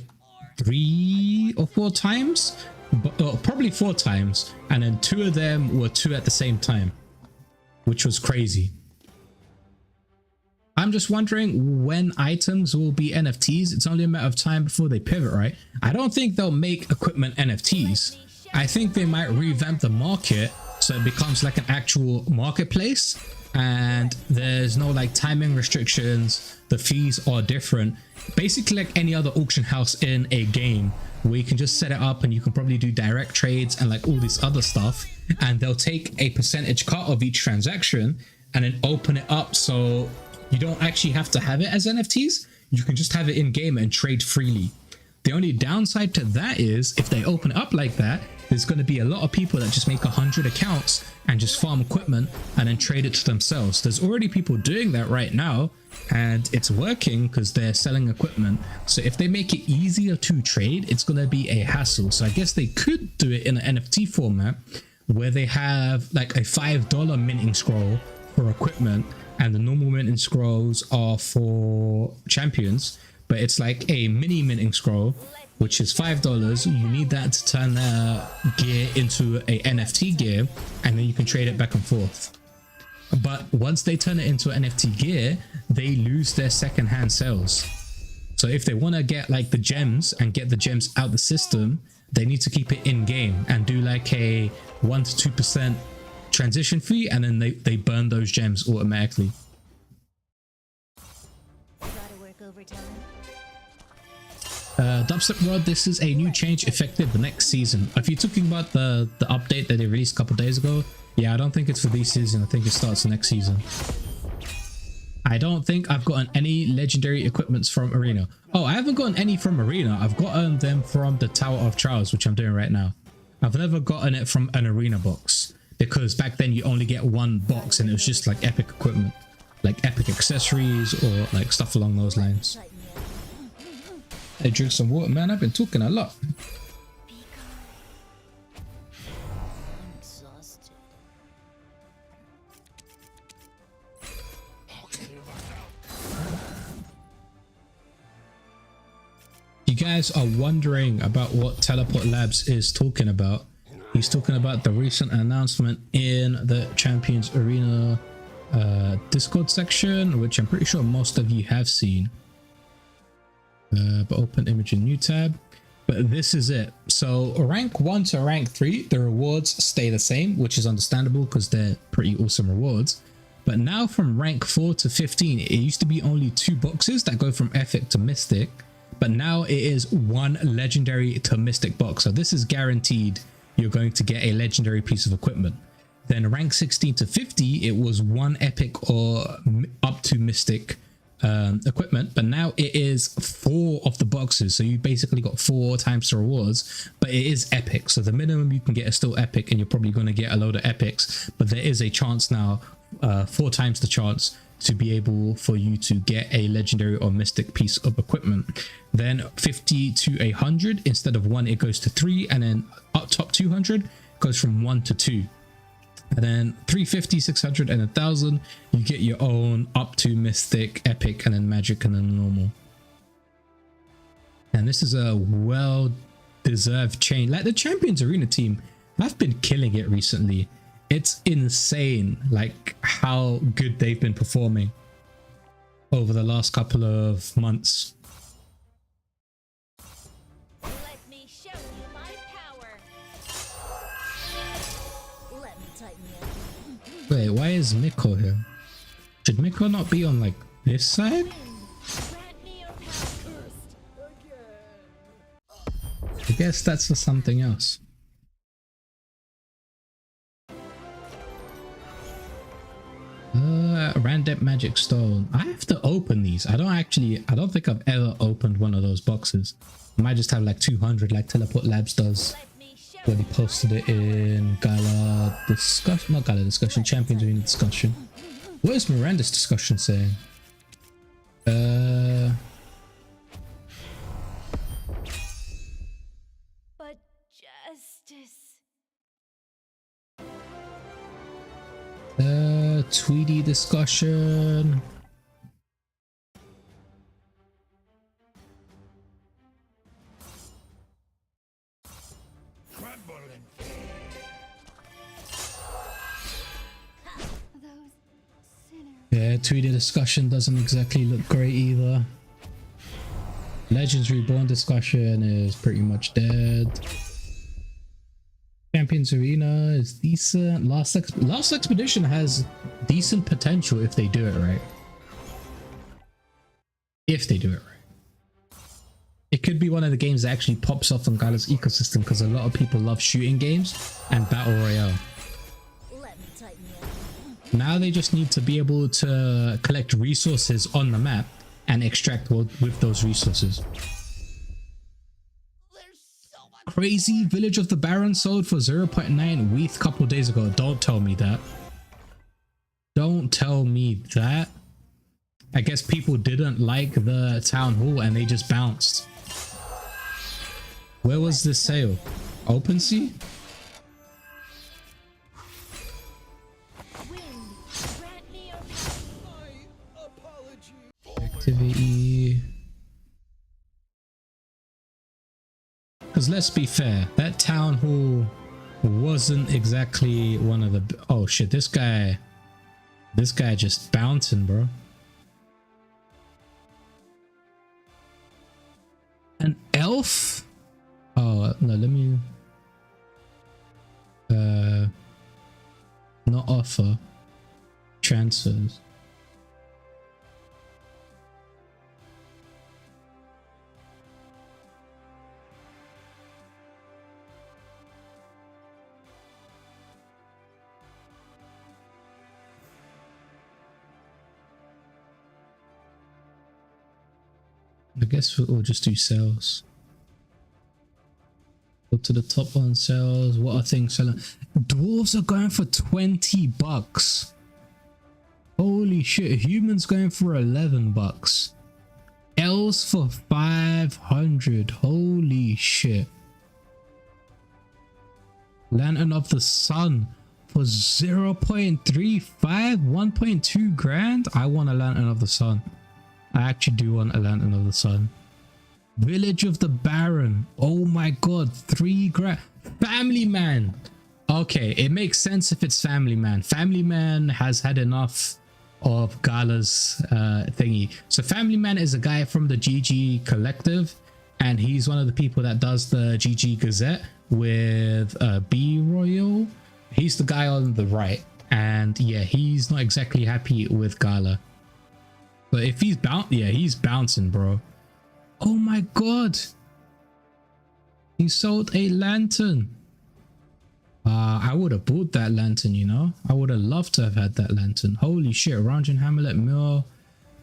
3 or 4 times, but probably 4 times, and then 2 of them were 2 at the same time, which was crazy. I'm just wondering when items will be NFTs. It's only a matter of time before they pivot, right? I don't think they'll make equipment NFTs. I think they might revamp the market so it becomes like an actual marketplace, and there's no like timing restrictions. The fees are different, basically like any other auction house in a game, where you can just set it up and you can probably do direct trades and like all this other stuff, and they'll take a percentage cut of each transaction and then open it up so you don't actually have to have it as NFTs. You can just have it in game and trade freely. The only downside to that is if they open it up like that, there's going to be a lot of people that just make 100 accounts and just farm equipment and then trade it to themselves. There's already people doing that right now, and it's working because they're selling equipment. So if they make it easier to trade, it's going to be a hassle. So I guess they could do it in an NFT format where they have like a $5 minting scroll for equipment, and the normal minting scrolls are for champions. but it's like a mini minting scroll, which is $5. You need that to turn their gear into a NFT gear, and then you can trade it back and forth. But once they turn it into an NFT gear, they lose their secondhand sales. So if they want to get like the gems and get the gems out the system, they need to keep it in game and do like a 1 to 2% transition fee, and then they burn those gems automatically. Gotta work overtime. Dubstep World, this is a new change effective next season. If you're talking about the update that they released a couple days ago, yeah, I don't think it's for this season. I think it starts next season. I don't think I've gotten any legendary equipments from Arena. Oh, I haven't gotten any from Arena. I've gotten them from the Tower of Trials, which I'm doing right now. I've never gotten it from an Arena box, because back then you only get one box and it was just like epic equipment, like epic accessories or like stuff along those lines. Tighten me up. Hey, drink some water, man. I've been talking a lot. I'm exhausted. You guys are wondering about what Teleport Labs is talking about. He's talking about the recent announcement in the Champions Arena Discord section, which I'm pretty sure most of you have seen. But open image in new tab. But this is it. So rank 1 to rank 3, the rewards stay the same, which is understandable because they're pretty awesome rewards. But now from rank 4 to 15, it used to be only 2 boxes that go from epic to mystic. But now it is 1 legendary to mystic box. So this is guaranteed you're going to get a legendary piece of equipment. Then rank 16 to 50, it was 1 epic or up to mystic equipment, but now it is 4 of the boxes, so you basically got 4 times the rewards, but it is epic, so the minimum you can get is still epic, and you're probably going to get a load of epics, but there is a chance now, 4 times the chance to be able for you to get a legendary or mystic piece of equipment. Then 50 to 100, instead of 1 it goes to 3, and then up top 200 goes from 1 to 2. And then 350, 600, and 1000, you get your own up to mystic, epic, and then magic, and then normal. And this is a well-deserved change. Like the Champions Arena team, I've been killing it recently. It's insane, like how good they've been performing over the last couple of months. Let me show you my power. Let me tighten you up. Wait, why is Miko here? Should Miko not be on like this side? Grant me your power. I guess that's for something else. Random magic stone. I have to open these. I don't think I've ever opened one of those boxes. I might just have like 200 like Teleport Labs does Let me show when he posted it in Gala discussion, not Gala discussion, Champions Arena discussion. What is Miranda's discussion saying? but justice. Tweety discussion. Those sinners. Yeah, Tweety discussion doesn't exactly look great either. Legends Reborn discussion is pretty much dead. Champions Arena is decent. Last Expedition has decent potential if they do it right. If they do it right. It could be one of the games that actually pops off on Gala's ecosystem, because a lot of people love shooting games and Battle Royale. Let me tighten you up. Now they just need to be able to collect resources on the map and extract with those resources. Crazy Village of the Baron sold for 0.9 WETH a couple days ago. Don't tell me that. Don't tell me that. I guess people didn't like the town hall and they just bounced. Where was this sale? OpenSea? Wind, grant me your Activity. Because let's be fair, that town hall wasn't exactly one of the... Oh shit, this guy just bouncing, bro. An elf? Oh no, let me not offer transfers. I guess we'll just do sales. Go to the top on sales. What are things selling? Dwarves are going for 20 bucks. Holy shit. Humans going for 11 bucks. Elves for 500. Holy shit. Lantern of the Sun for 0.35, 1.2 grand. I want a Lantern of the Sun. I actually do want a Lantern of the Sun. Village of the Baron. Oh my god, 3 grand. Family Man. Okay, it makes sense if it's Family Man. Family Man has had enough of Gala's thingy. So Family Man is a guy from the GG Collective, and he's one of the people that does the GG Gazette with B Royal. He's the guy on the right, and yeah, he's not exactly happy with Gala. But if he's he's bouncing, bro. Oh my god, he sold a lantern. I would have bought that lantern, you know. I would have loved to have had that lantern. Holy shit, Ranjan Hamlet Mill.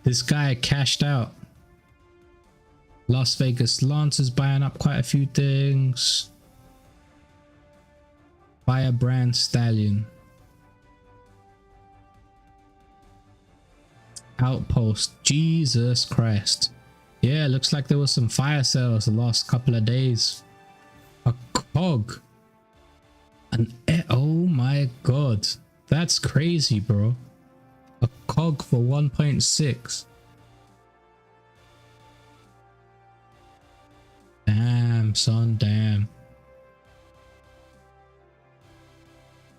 This guy cashed out. Las Vegas Lance is buying up quite a few things. Firebrand Stallion. Outpost. Jesus Christ. Yeah, looks like there was some fire sales the last couple of days. A cog. Oh my god. That's crazy, bro. A cog for 1.6. Damn, son, damn.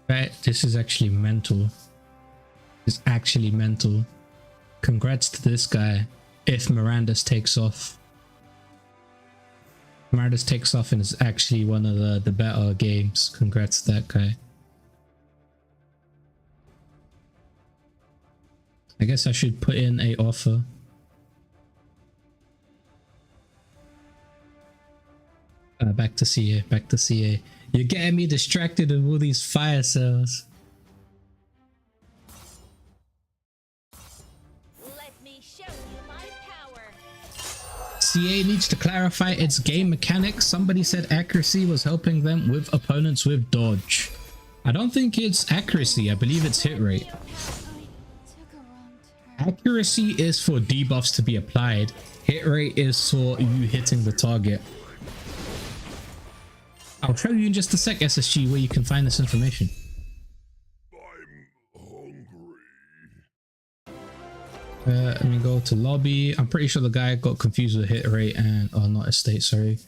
Right, this is actually mental. It's actually mental. Congrats to this guy. If Miranda's takes off. Miranda's takes off and is actually one of the better games. Congrats to that guy. I guess I should put in a offer. Back to CA, back to CA. You're getting me distracted with all these fire sales. CA needs to clarify its game mechanics. Somebody said accuracy was helping them with opponents with dodge. I don't think it's accuracy. I believe it's hit rate. Accuracy is for debuffs to be applied. Hit rate is for you hitting the target. I'll show you in just a sec, SSG, where you can find this information. Let me go to lobby. I'm pretty sure the guy got confused with hit rate and not estate, sorry,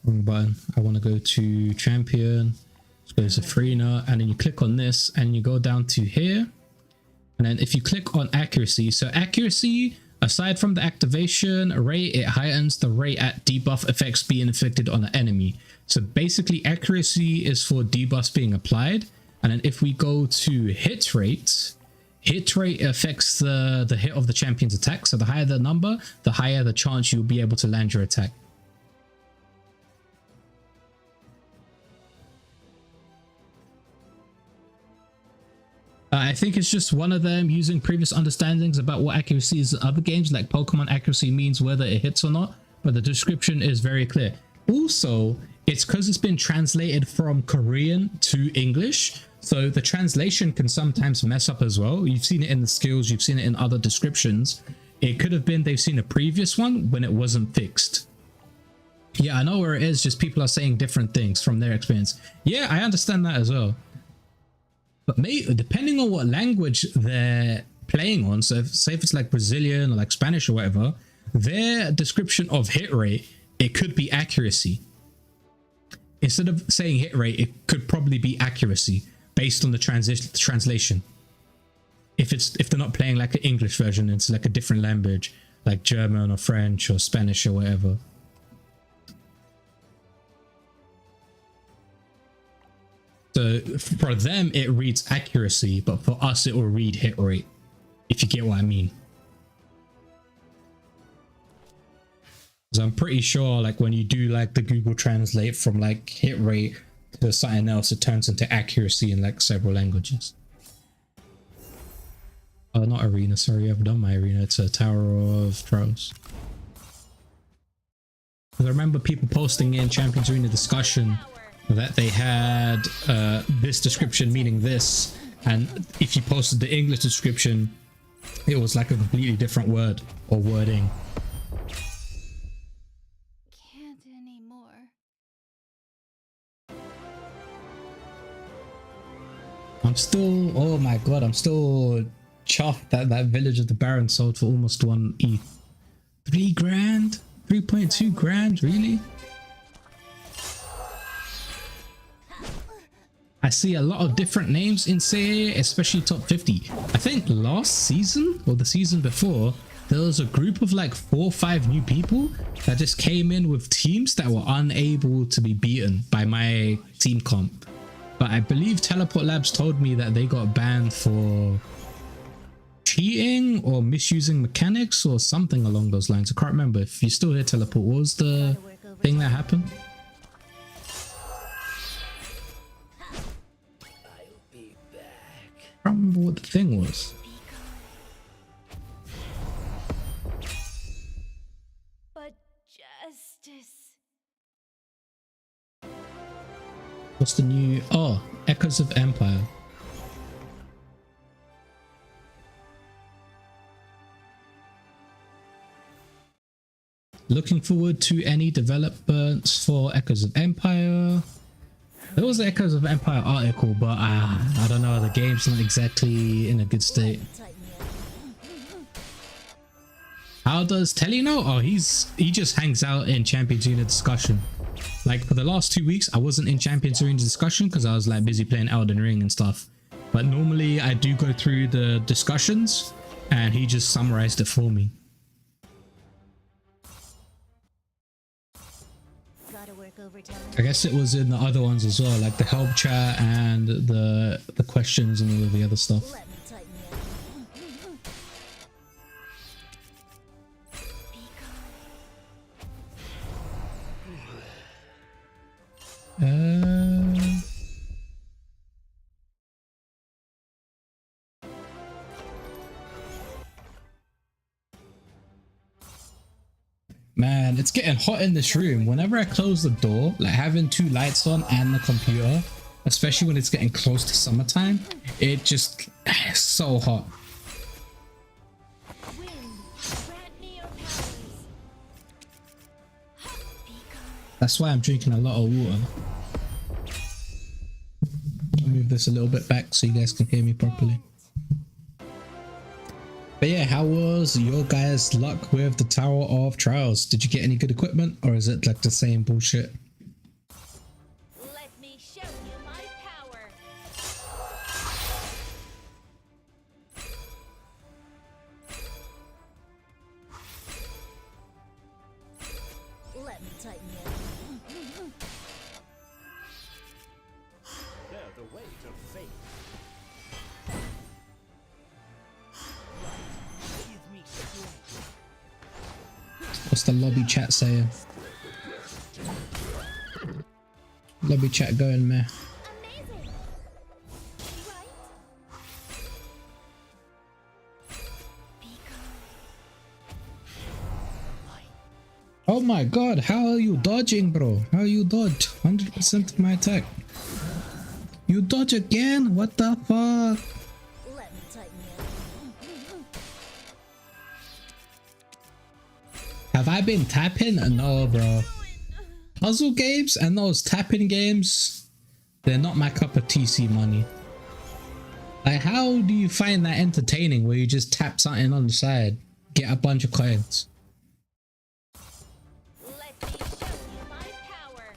wrong button. I want to go to champion. Let's go to Freener, and then you click on this and you go down to here, and then if you click on accuracy, so accuracy, aside from the activation rate, it heightens the rate at debuff effects being inflicted on an enemy. So basically accuracy is for debuffs being applied, and then if we go to hit rate affects the hit of the champion's attack. So the higher the number, the higher the chance you'll be able to land your attack. I think it's just one of them using previous understandings about what accuracy is in other games, like Pokemon accuracy means whether it hits or not, but the description is very clear. Also, it's because it's been translated from Korean to English, so the translation can sometimes mess up as well. You've seen it in the skills, you've seen it in other descriptions. It could have been they've seen a previous one when it wasn't fixed. Yeah, I know where it is, just people are saying different things from their experience. Yeah, I understand that as well. But maybe depending on what language they're playing on, so say if it's like Brazilian or like Spanish or whatever, their description of hit rate, it could be accuracy. instead of saying hit rate, it could probably be accuracy based on the translation. If they're not playing like an English version, it's like a different language, like German or French or Spanish or whatever. So for them, it reads accuracy, but for us, it will read hit rate, if you get what I mean. So I'm pretty sure like when you do like the Google Translate from like hit rate to something else, it turns into accuracy in like several languages. Oh, not arena, sorry, I've done my arena. It's a Tower of Trials. I remember people posting in Champions Arena discussion that they had this description meaning this, and if you posted the English description, it was like a completely different word or wording. Can't anymore. I'm still, oh my god, I'm still chuffed that that Village of the Baron sold for almost 1 ETH. 3 grand? 3.2 grand, really? I see a lot of different names in CAA, especially top 50. I think last season or the season before, there was a group of like 4 or 5 new people that just came in with teams that were unable to be beaten by my team comp. But I believe Teleport Labs told me that they got banned for cheating or misusing mechanics or something along those lines. I can't remember. If you still hear Teleport, what was the thing that happened? I don't remember what the thing was. But justice. What's the new... Oh, Echoes of Empire. Looking forward to any developments for Echoes of Empire. There was an Echoes of Empire article, but I don't know, the game's not exactly in a good state. How does Telly know? Oh, he just hangs out in Champions Arena discussion. Like for the last 2 weeks, I wasn't in Champions Arena discussion because I was like busy playing Elden Ring and stuff. But normally I do go through the discussions and he just summarized it for me. I guess it was in the other ones as well, like the help chat and the questions and all of the other stuff. Let me tighten Man, it's getting hot in this room. Whenever I close the door, like having 2 lights on and the computer, especially when it's getting close to summertime, it just is so hot. Wind, grant me your powers. That's why I'm drinking a lot of water. I'll move this a little bit back so you guys can hear me properly. But yeah, how was your guys' luck with the Tower of Trials? Did you get any good equipment, or is it like the same bullshit? Let me show you my power. Let me tighten you. They're the weight of fate. Give me strength. What's the lobby chat saying? Lobby chat going meh. Amazing. Right? Oh my god, how are you dodging, bro? How you dodge? 100% of my attack. You dodge again? What the fuck? Let me tighten you. Have I been tapping? No, bro. Puzzle games and those tapping games, they're not my cup of TC money. Like, how do you find that entertaining where you just tap something on the side, get a bunch of coins? Let me show you my power.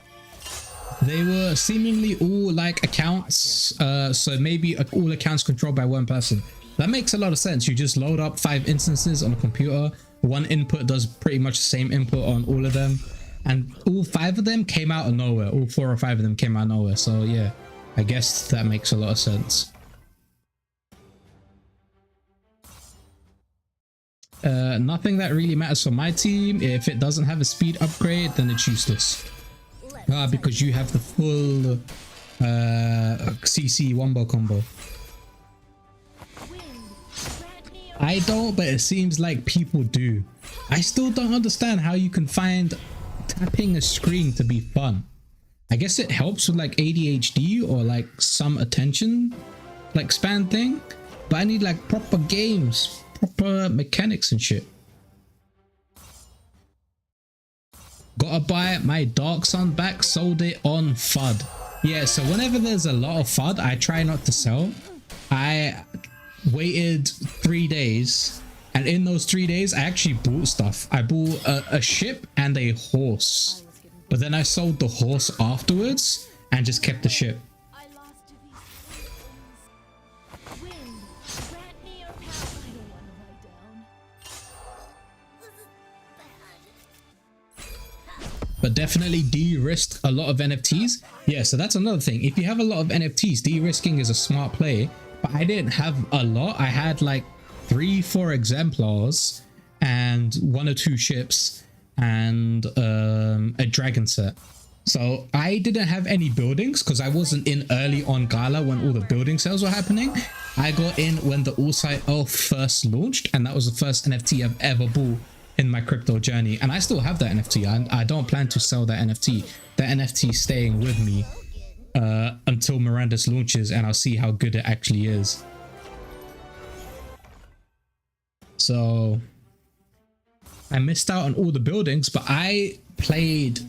they were seemingly all like accounts, so maybe all accounts controlled by one person. That makes a lot of sense. You just load up 5 instances on a computer. One input does pretty much the same input on all of them, and all 5 of them came out of nowhere. All 4 or 5 of them came out of nowhere. So yeah, I guess that makes a lot of sense. Nothing that really matters for my team. If it doesn't have a speed upgrade, then it's useless. Because you have the full CC wombo combo. I don't, but it seems like people do. I still don't understand how you can find tapping a screen to be fun. I guess it helps with like ADHD or like some attention like span thing, but I need like proper games, proper mechanics and shit. Gotta buy my Dark Sun back, sold it on FUD. Yeah, so whenever there's a lot of FUD, I try not to sell. I waited 3 days, and in those 3 days I actually bought stuff. I bought a ship and a horse, but then I sold the horse afterwards and just kept the ship. But definitely de-risked a lot of NFTs. Yeah, so that's another thing. If you have a lot of NFTs, de-risking is a smart play. But I didn't have a lot. I had like 3-4 exemplars and 1 or 2 ships and a dragon set. So I didn't have any buildings because I wasn't in early on Gala when all the building sales were happening. I got in when the Allside Elf first launched, and that was the first NFT I've ever bought in my crypto journey, and I still have that NFT. I don't plan to sell that NFT. That NFT is staying with me until Miranda's launches, and I'll see how good it actually is. So I missed out on all the buildings, but I played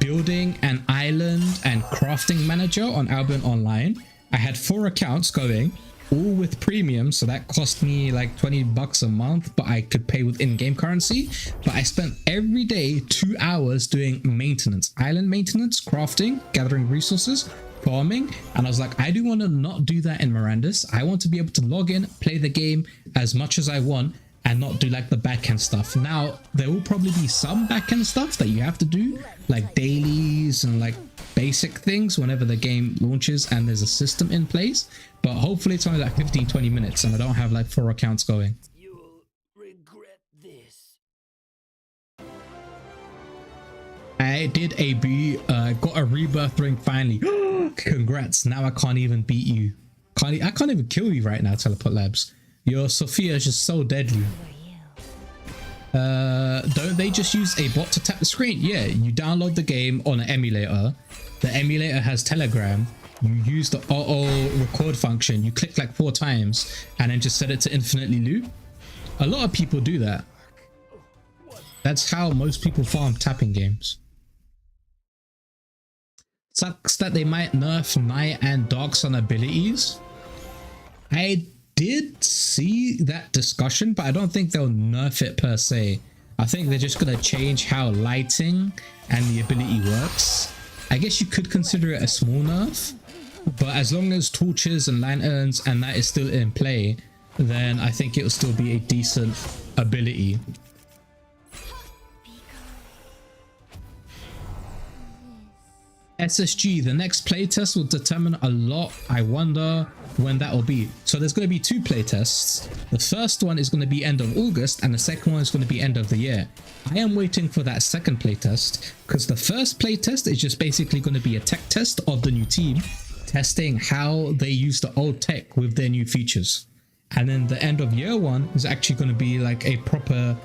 building and island and crafting manager on Albion Online. I had 4 accounts going, all with premium, so that cost me like $20 a month, but I could pay with in-game currency. But I spent every day 2 hours doing maintenance, island maintenance, crafting, gathering resources, farming, and I was like, I do want to not do that in Miranda's. I want to be able to log in, play the game as much as I want, and not do like the backend stuff. Now there will probably be some backend stuff that you have to do, like dailies and like basic things whenever the game launches and there's a system in place, but hopefully it's only like 15-20 minutes and I don't have like 4 accounts going. You'll regret this. I did a got a rebirth ring finally. Congrats, now I can't even beat you. I can't even kill you right now, Teleport Labs. Your Sophia is just so deadly. Don't they just use a bot to tap the screen? Yeah, you download the game on an emulator. The emulator has Telegram. You use the auto record function. You click like 4 times and then just set it to infinitely loop. A lot of people do that. That's how most people farm tapping games. Sucks that they might nerf Night and Dark Sun abilities. I did see that discussion, but I don't think they'll nerf it per se. I think they're just going to change how lighting and the ability works. I guess you could consider it a small nerf, but as long as torches and lanterns and that is still in play, then I think it'll still be a decent ability. SSG, the next playtest will determine a lot. I wonder when that will be. So there's going to be 2 playtests. The first one is going to be end of August and the second one is going to be end of the year. I am waiting for that second playtest because the first playtest is just basically going to be a tech test of the new team, testing how they use the old tech with their new features. And then the end of year one is actually going to be like a proper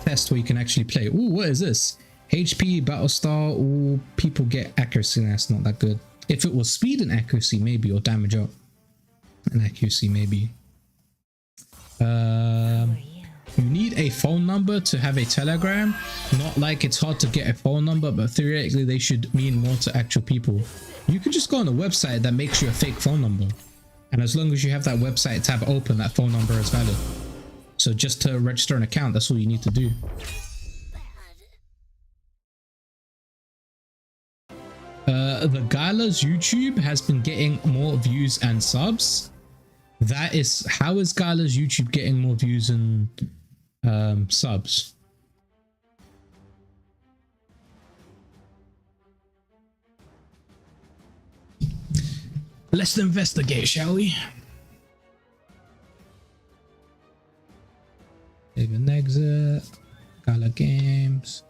test where you can actually play. Ooh, what is this? HP, Battlestar, all people get accuracy, and that's not that good. If it was speed and accuracy, maybe, or damage up and accuracy, maybe. You need a phone number to have a Telegram. Not like it's hard to get a phone number, but theoretically they should mean more to actual people. You could just go on a website that makes you a fake phone number, and as long as you have that website tab open, that phone number is valid. So just to register an account, that's all you need to do. the Gala's YouTube has been getting more views and subs. That is, how is Gala's YouTube getting more views and subs? Let's investigate, shall we? Save and exit. Gala games.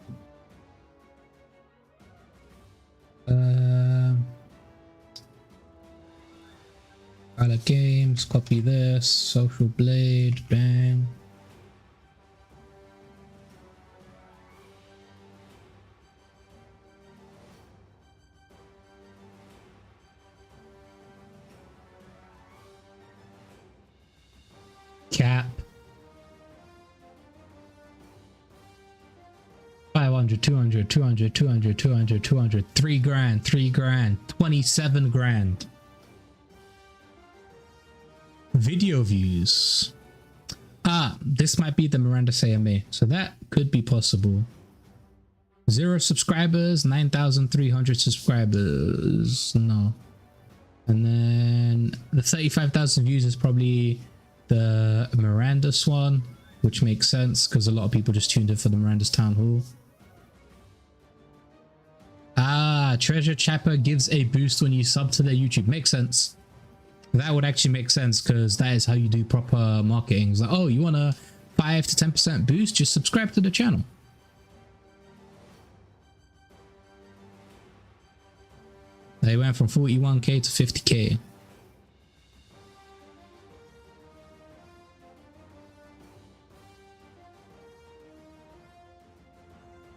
Gala games. Copy this. Social blade. Bang. Cap. 500, 200, 200, 200, 200, 200, 3 grand, 3 grand, 27 grand. Video views. This might be the Miranda CMA, so that could be possible. 0 subscribers, 9,300 subscribers. No. And then the 35,000 views is probably the Miranda's one, which makes sense because a lot of people just tuned in for the Miranda's town hall. Treasure Chapper gives a boost when you sub to their YouTube. Makes sense. That would actually make sense because that is how you do proper marketing. It's like, oh, you want a 5 to 10% boost? Just subscribe to the channel. They went from 41k to 50k.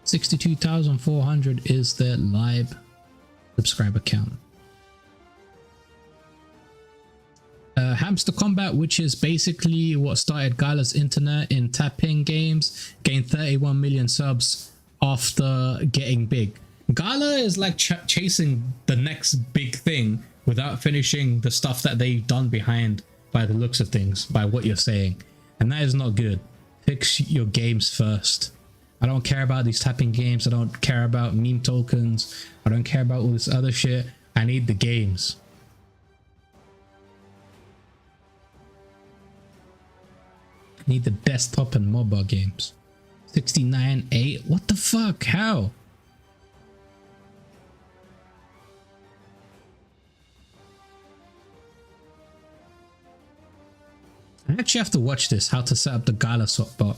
$62,400 is their live subscriber count. Hamster Combat, which is basically what started Gala's internet in tap-in games, gained 31 million subs after getting big. Gala is like chasing the next big thing without finishing the stuff that they've done behind, by the looks of things, by what you're saying. And that is not good. Fix your games first. I don't care about these tapping games. I don't care about meme tokens. I don't care about all this other shit. I need the games. I need the desktop and mobile games. 69.8. What the fuck? How? I actually have to watch this, how to set up the Gala swap bot.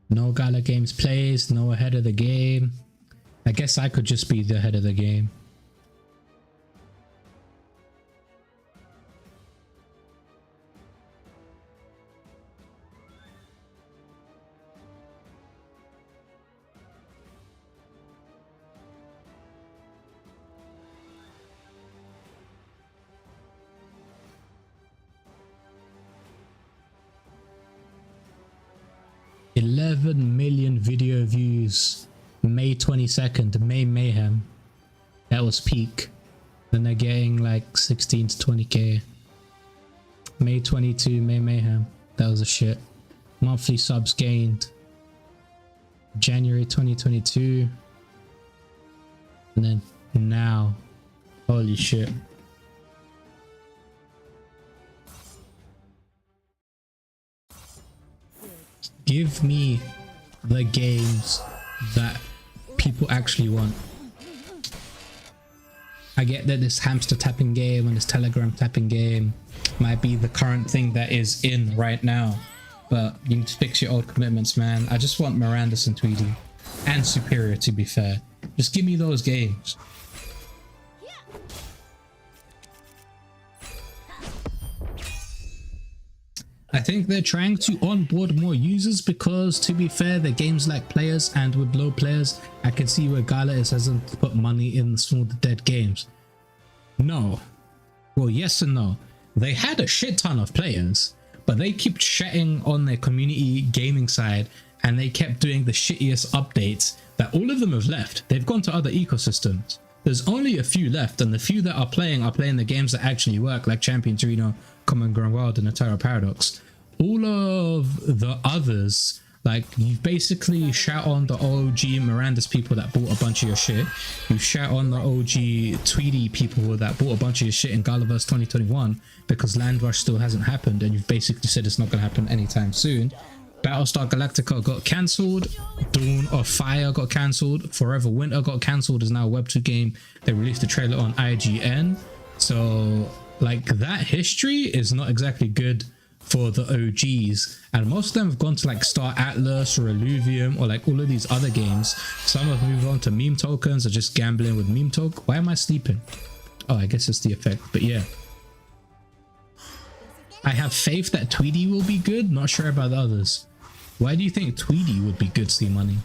No Gala games plays, no ahead of the game. I guess I could just be the head of the game. $11 million video views. May 22nd, May Mayhem. That was peak. Then they're getting like 16 to 20k. May 22, May Mayhem. That was a shit. Monthly subs gained. January 2022. And then now. Holy shit. Give me the games that people actually want. I get that this hamster tapping game and this telegram tapping game might be the current thing that is in right now, but you need to fix your old commitments, man. I just want Miranda's and Tweedy and Superior, to be fair. Just give me those games. I think they're trying to onboard more users because, to be fair, the games lack players, and with low players, I can see where Gala hasn't put money in small dead games. No. Well, yes and no. They had a shit ton of players, but they kept shitting on their community gaming side, and they kept doing the shittiest updates that all of them have left. They've gone to other ecosystems. there's only a few left, and the few that are playing the games that actually work, like Champions Arena, Common Ground World, and Atara Paradox. All of the others, like, you basically shout on the OG Miranda's people that bought a bunch of your shit. You shout on the OG Tweedy people that bought a bunch of your shit in Galaverse 2021 because Land Rush still hasn't happened, and you've basically said it's not going to happen anytime soon. Battlestar Galactica got cancelled. Dawn of Fire got cancelled. Forever Winter got cancelled. Is now a Web 2 game. They released the trailer on IGN. So, like, that history is not exactly good for the OGs, and most of them have gone to like Star Atlas or Illuvium or like all of these other games. Some have moved on to meme tokens or just gambling with meme token. Why am I sleeping? Oh, I guess it's the effect. But yeah, I have faith that Tweedy will be good. Not sure about the others. Why do you think Tweedy would be good, C Money?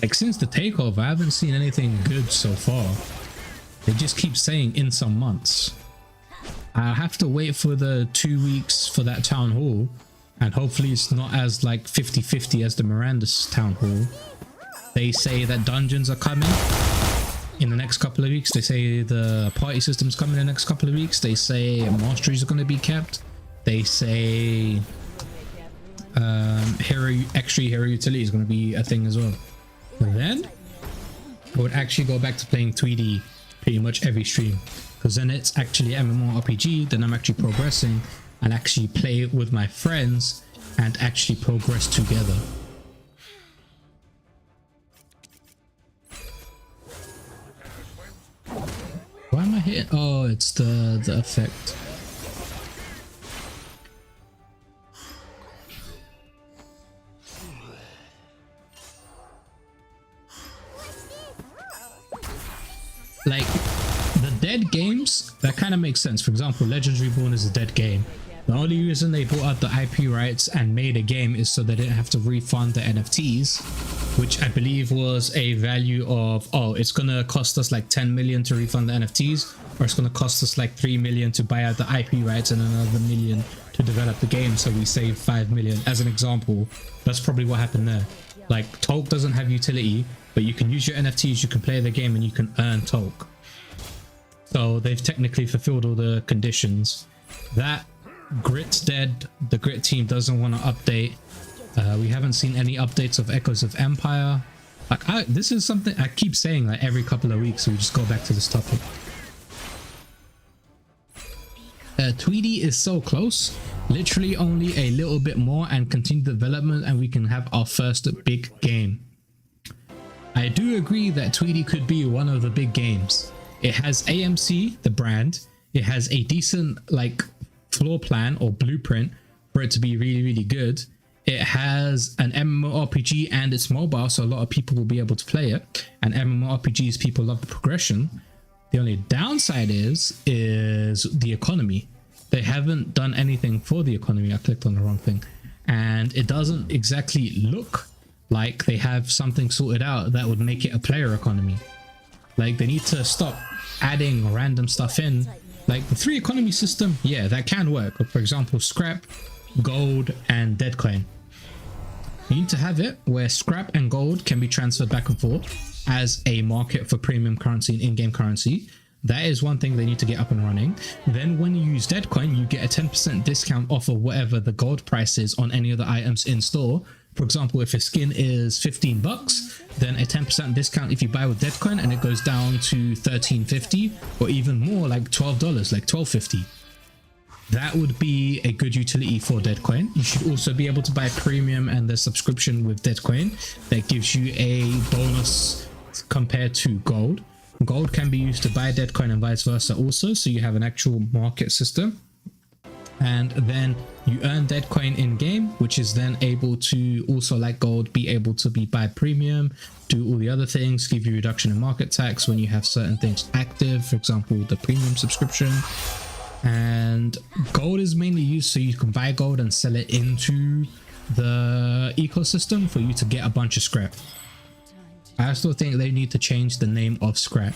Like, since the takeover, I haven't seen anything good so far. They just keep saying in some months. I'll have to wait for the 2 weeks for that town hall, and hopefully it's not as like 50-50 as the Miranda's town hall. They say that dungeons are coming in the next couple of weeks. They say the party system's coming in the next couple of weeks. They say masteries are going to be kept. They say extra hero utility is going to be a thing as well. And then I would actually go back to playing Tweedy pretty much every stream, because then it's actually MMORPG. Then I'm actually progressing and actually play it with my friends and actually progress together. Why am I hitting? Oh, it's the effect. Like, the dead games, that kind of makes sense. For example, Legends Reborn is a dead game. The only reason they bought out the IP rights and made a game is so they didn't have to refund the NFTs, which I believe was a value of, oh, it's gonna cost us like 10 million to refund the NFTs, or it's gonna cost us like 3 million to buy out the IP rights and another million to develop the game, so we save 5 million. As an example, that's probably what happened there. Like, Toke doesn't have utility, but you can use your NFTs, you can play the game, and you can earn Toke. So they've technically fulfilled all the conditions. That Grit's dead. The Grit team doesn't want to update. We haven't seen any updates of Echoes of Empire. Like, this is something I keep saying like every couple of weeks, so we just go back to this topic. Tweedy is so close. Literally only a little bit more and continue development, and we can have our first big game. I do agree that Tweedy could be one of the big games. It has AMC, the brand. It has a decent like floor plan or blueprint for it to be really, really good. It has an MMORPG and it's mobile, so a lot of people will be able to play it. And MMORPGs, people love the progression. The only downside is the economy. They haven't done anything for the economy. I clicked on the wrong thing. And it doesn't exactly look like they have something sorted out that would make it a player economy. Like, they need to stop adding random stuff in. Like, the 3 economy system, yeah, that can work. But for example, scrap, gold, and dead coin. You need to have it where scrap and gold can be transferred back and forth as a market for premium currency and in-game currency. That is one thing they need to get up and running. Then when you use dead coin, you get a 10% discount off of whatever the gold price is on any of the items in store. For example, if a skin is 15 bucks, then a 10% discount if you buy with dead coin, and it goes down to $13.50 or even more, like $12, like $12.50. That would be a good utility for dead coin. You should also be able to buy premium and the subscription with dead coin. That gives you a bonus compared to gold. Gold can be used to buy dead coin and vice versa also, so you have an actual market system. And then you earn dead coin in game, which is then able to also, like gold, be able to be buy premium, do all the other things, give you reduction in market tax when you have certain things active, for example the premium subscription. And gold is mainly used so you can buy gold and sell it into the ecosystem for you to get a bunch of scrap. I still think they need to change the name of scrap.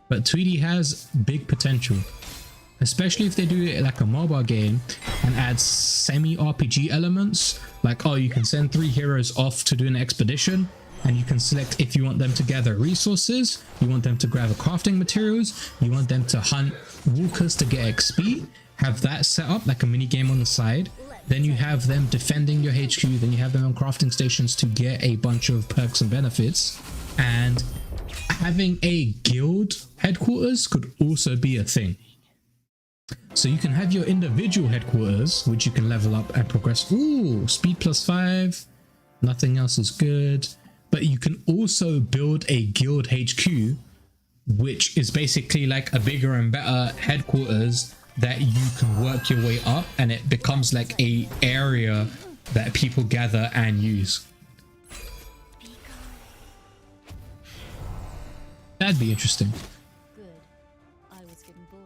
But Tweedy has big potential. especially if they do it like a mobile game and add semi RPG elements, like, oh, you can send 3 heroes off to do an expedition, and you can select if you want them to gather resources, you want them to gather crafting materials, you want them to hunt walkers to get XP. Have that set up like a mini game on the side. Then you have them defending your HQ, then you have them on crafting stations to get a bunch of perks and benefits. And having a guild headquarters could also be a thing. So you can have your individual headquarters, which you can level up and progress. Ooh, speed +5. Nothing else is good. But you can also build a guild HQ, which is basically like a bigger and better headquarters that you can work your way up, and it becomes like a area that people gather and use. That'd be interesting. Good. I was getting bored.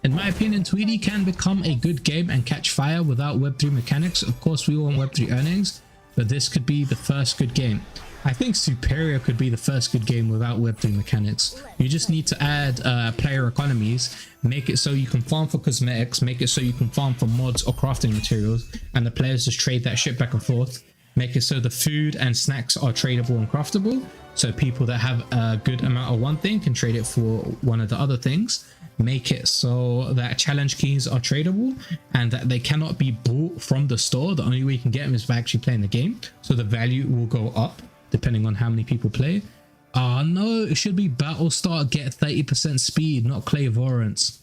In my opinion, Tweedy can become a good game and catch fire without Web3 mechanics. Of course, we want Web3 earnings, but this could be the first good game. I think Superior could be the first good game without Web3 mechanics. You just need to add player economies, make it so you can farm for cosmetics, make it so you can farm for mods or crafting materials, and the players just trade that shit back and forth. Make it so the food and snacks are tradable and craftable, so people that have a good amount of one thing can trade it for one of the other things. Make it so that challenge keys are tradable and that they cannot be bought from the store. The only way you can get them is by actually playing the game, so the value will go up depending on how many people play. Oh no, it should be Battlestar get 30% speed, not Claivorance.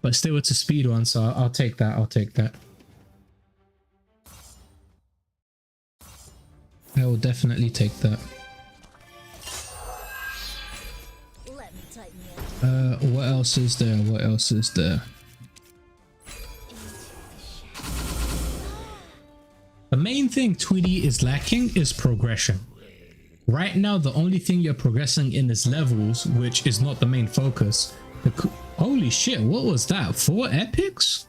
But still, it's a speed one, so I'll take that. I'll take that. I will definitely take that. Let me tighten you up. What else is there? What else is there? The main thing Tweedy is lacking is progression. Right now, the only thing you're progressing in is levels, which is not the main focus. Holy shit, what was that? 4 epics?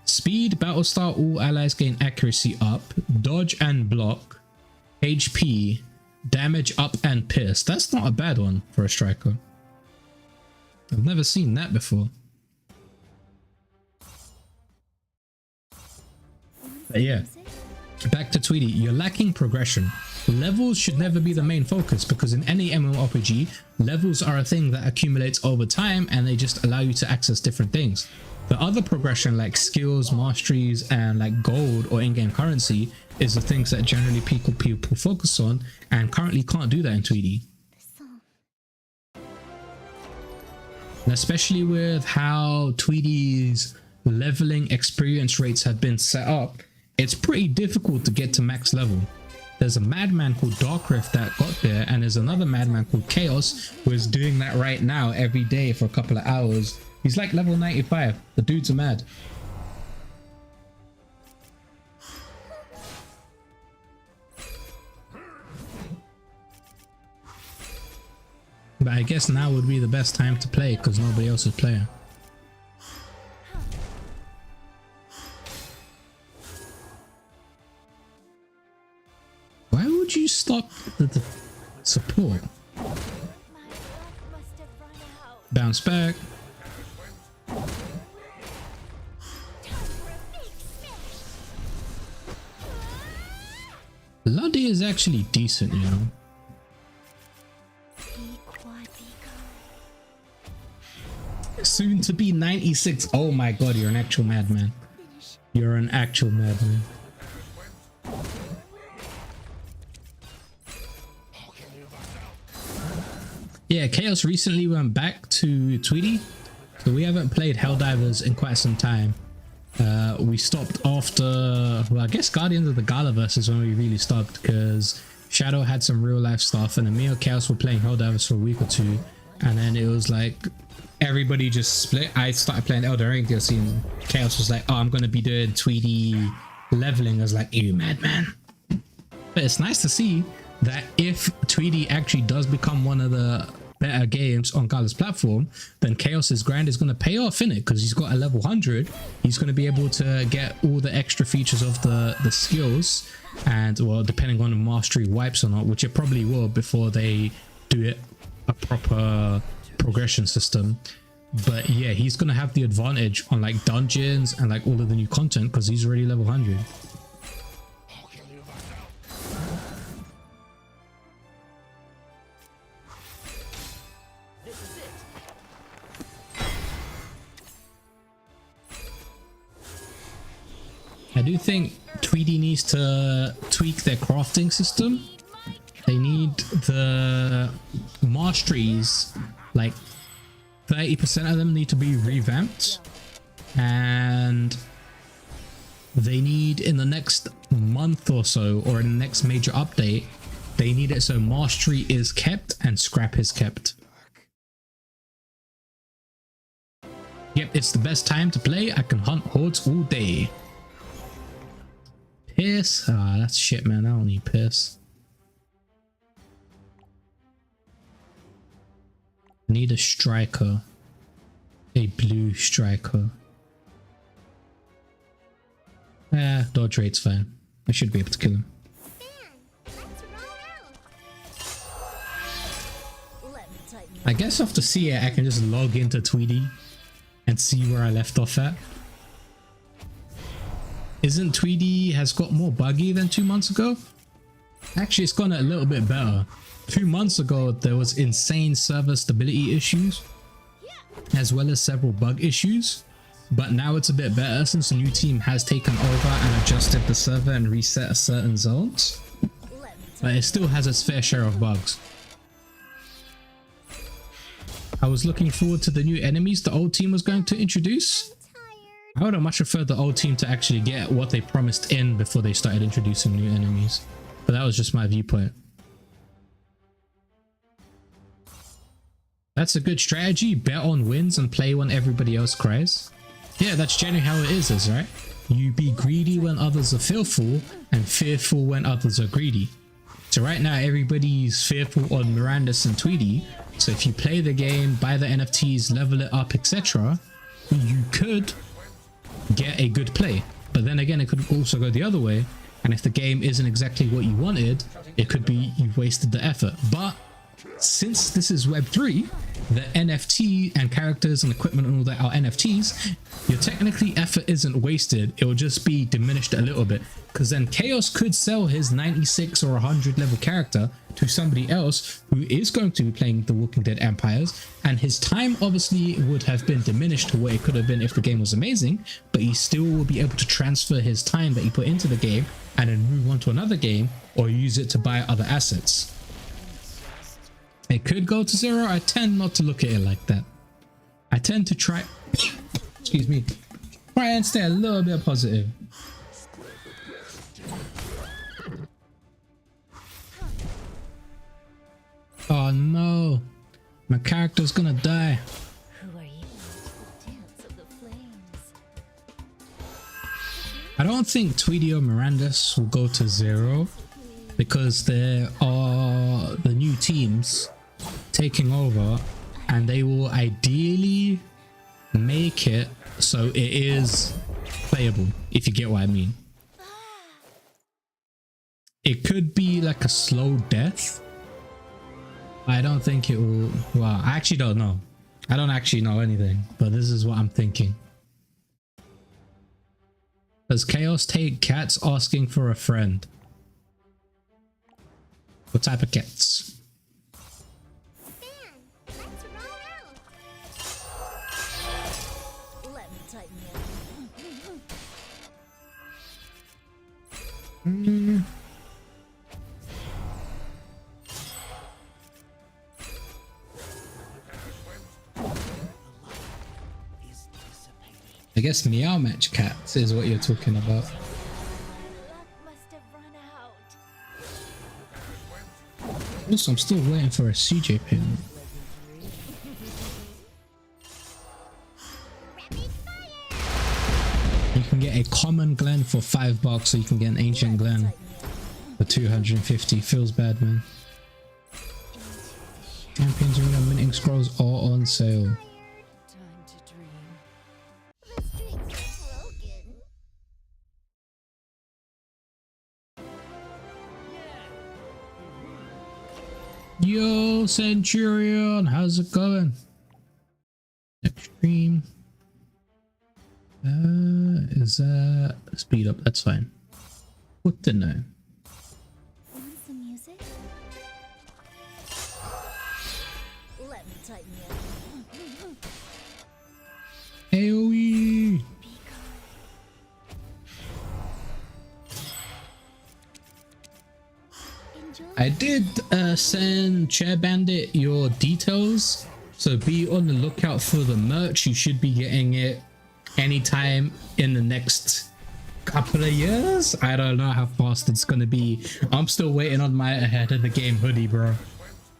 Speed, Battlestar, all allies gain accuracy up, dodge and block, HP, damage up and pierce. That's not a bad one for a striker. I've never seen that before. But yeah, back to Tweedy, you're lacking progression. Levels should never be the main focus, because in any MMORPG, levels are a thing that accumulates over time and they just allow you to access different things. The other progression, like skills, masteries, and like gold or in-game currency, is the things that generally people focus on, and currently can't do that in Tweedy. And especially with how Tweedy's leveling experience rates have been set up, it's pretty difficult to get to max level. There's a madman called Darkrift that got there, and there's another madman called Chaos who is doing that right now every day for a couple of hours. He's like level 95. The dudes are mad. But I guess now would be the best time to play because nobody else is playing. Why would you stop the support? My breath must have run out. Bounce back. Bloody is actually decent, you know. Soon to be 96. Oh my god, you're an actual madman. You're an actual madman. Yeah, Chaos recently went back to Tweedy, so we haven't played Helldivers in quite some time. We stopped after, well, I guess Guardians of the Galaverse is when we really stopped, because Shadow had some real life stuff, and then me and Chaos were playing Helldivers for a week or two, and then it was like everybody just split. I started playing Elden Ring DLC, and Chaos was like, oh, I'm gonna be doing Tweedy leveling. I was like, ew, madman. But it's nice to see that if Tweedy actually does become one of the better games on Gala's platform, then Chaos's grind is going to pay off in it, because he's got a level 100. He's going to be able to get all the extra features of the skills, and well, depending on the mastery wipes or not, which it probably will before they do it a proper progression system. But yeah, he's gonna have the advantage on like dungeons and like all of the new content because he's already level 100. I do think Tweedy needs to tweak their crafting system. They need the marsh trees, like 30% of them need to be revamped, and they need in the next month or so, or in the next major update, they need it so marsh tree is kept and scrap is kept. Yep, it's the best time to play. I can hunt hordes all day. Pierce? Ah, that's shit, man. I don't need Pierce. I need a striker. A blue striker. Dodge rate's fine. I should be able to kill him. I guess after CA I can just log into Tweedy and see where I left off at. Isn't Tweedy has got more buggy than 2 months ago? Actually, it's gone a little bit better. 2 months ago, there was insane server stability issues, as well as several bug issues. But now it's a bit better since the new team has taken over and adjusted the server and reset certain zones. But it still has its fair share of bugs. I was looking forward to the new enemies the old team was going to introduce. I would have much preferred the old team to actually get what they promised in before they started introducing new enemies. But that was just my viewpoint. That's a good strategy. Bet on wins and play when everybody else cries. Yeah, that's generally how it is, right? You be greedy when others are fearful and fearful when others are greedy. So right now everybody's fearful on Mirandus and Tweedy. So if you play the game, buy the NFTs, level it up, etc., you could get a good play. But then again, it could also go the other way, and if the game isn't exactly what you wanted, it could be you've wasted the effort. But since this is Web3, the NFT and characters and equipment and all that are NFTs, your technically effort isn't wasted. It will just be diminished a little bit, because then Chaos could sell his 96 or 100 level character to somebody else who is going to be playing the Walking Dead Empires, and his time obviously would have been diminished to what it could have been if the game was amazing, but he still will be able to transfer his time that he put into the game and then move on to another game or use it to buy other assets. It could go to zero. I tend not to look at it like that. I tend to try excuse me, try and stay a little bit positive. Oh no, my character's gonna die. Who are you? Dance of the flames. I don't think Tweedy or Mirandus will go to zero because there are the new teams taking over, and they will ideally make it so it is playable, if you get what I mean. It could be like a slow death. I don't think it will. Well, I actually don't know. I don't actually know anything, but this is what I'm thinking. Does Chaos take cats asking for a friend? What type of cats? Let me tighten you up. I guess Meow Match cats is what you're talking about. Luck must have run out. Also, I'm still waiting for a CJ pin. You can get a common Glen for $5, so you can get an ancient Glen for 250. Feels bad, man. Champions Arena minting scrolls are on sale. Time to dream. The strings are broken. Yo, Centurion, how's it going? Stream. Is that speed up? That's fine. What to know? Want some music? Let me tighten you up. AoE. Be gone. Enjoy. I did send Chair Bandit your details, so be on the lookout for the merch. You should be getting it anytime in the next couple of years. I don't know how fast it's gonna be. I'm still waiting on my ahead of the game hoodie, bro.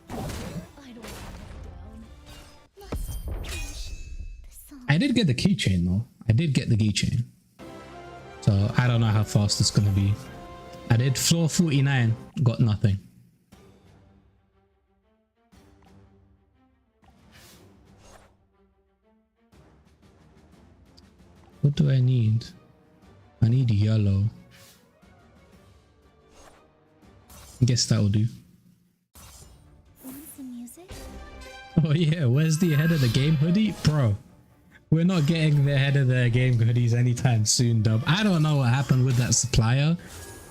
I don't want to go down. Must finish the song. I did get the keychain though. I did get the keychain, so I don't know how fast it's gonna be. I did floor 49, got nothing. What do I need? I need yellow. I guess that will do. Want some music? Oh yeah, where's the head of the game hoodie? Bro, we're not getting the head of the game hoodies anytime soon, dub. I don't know what happened with that supplier,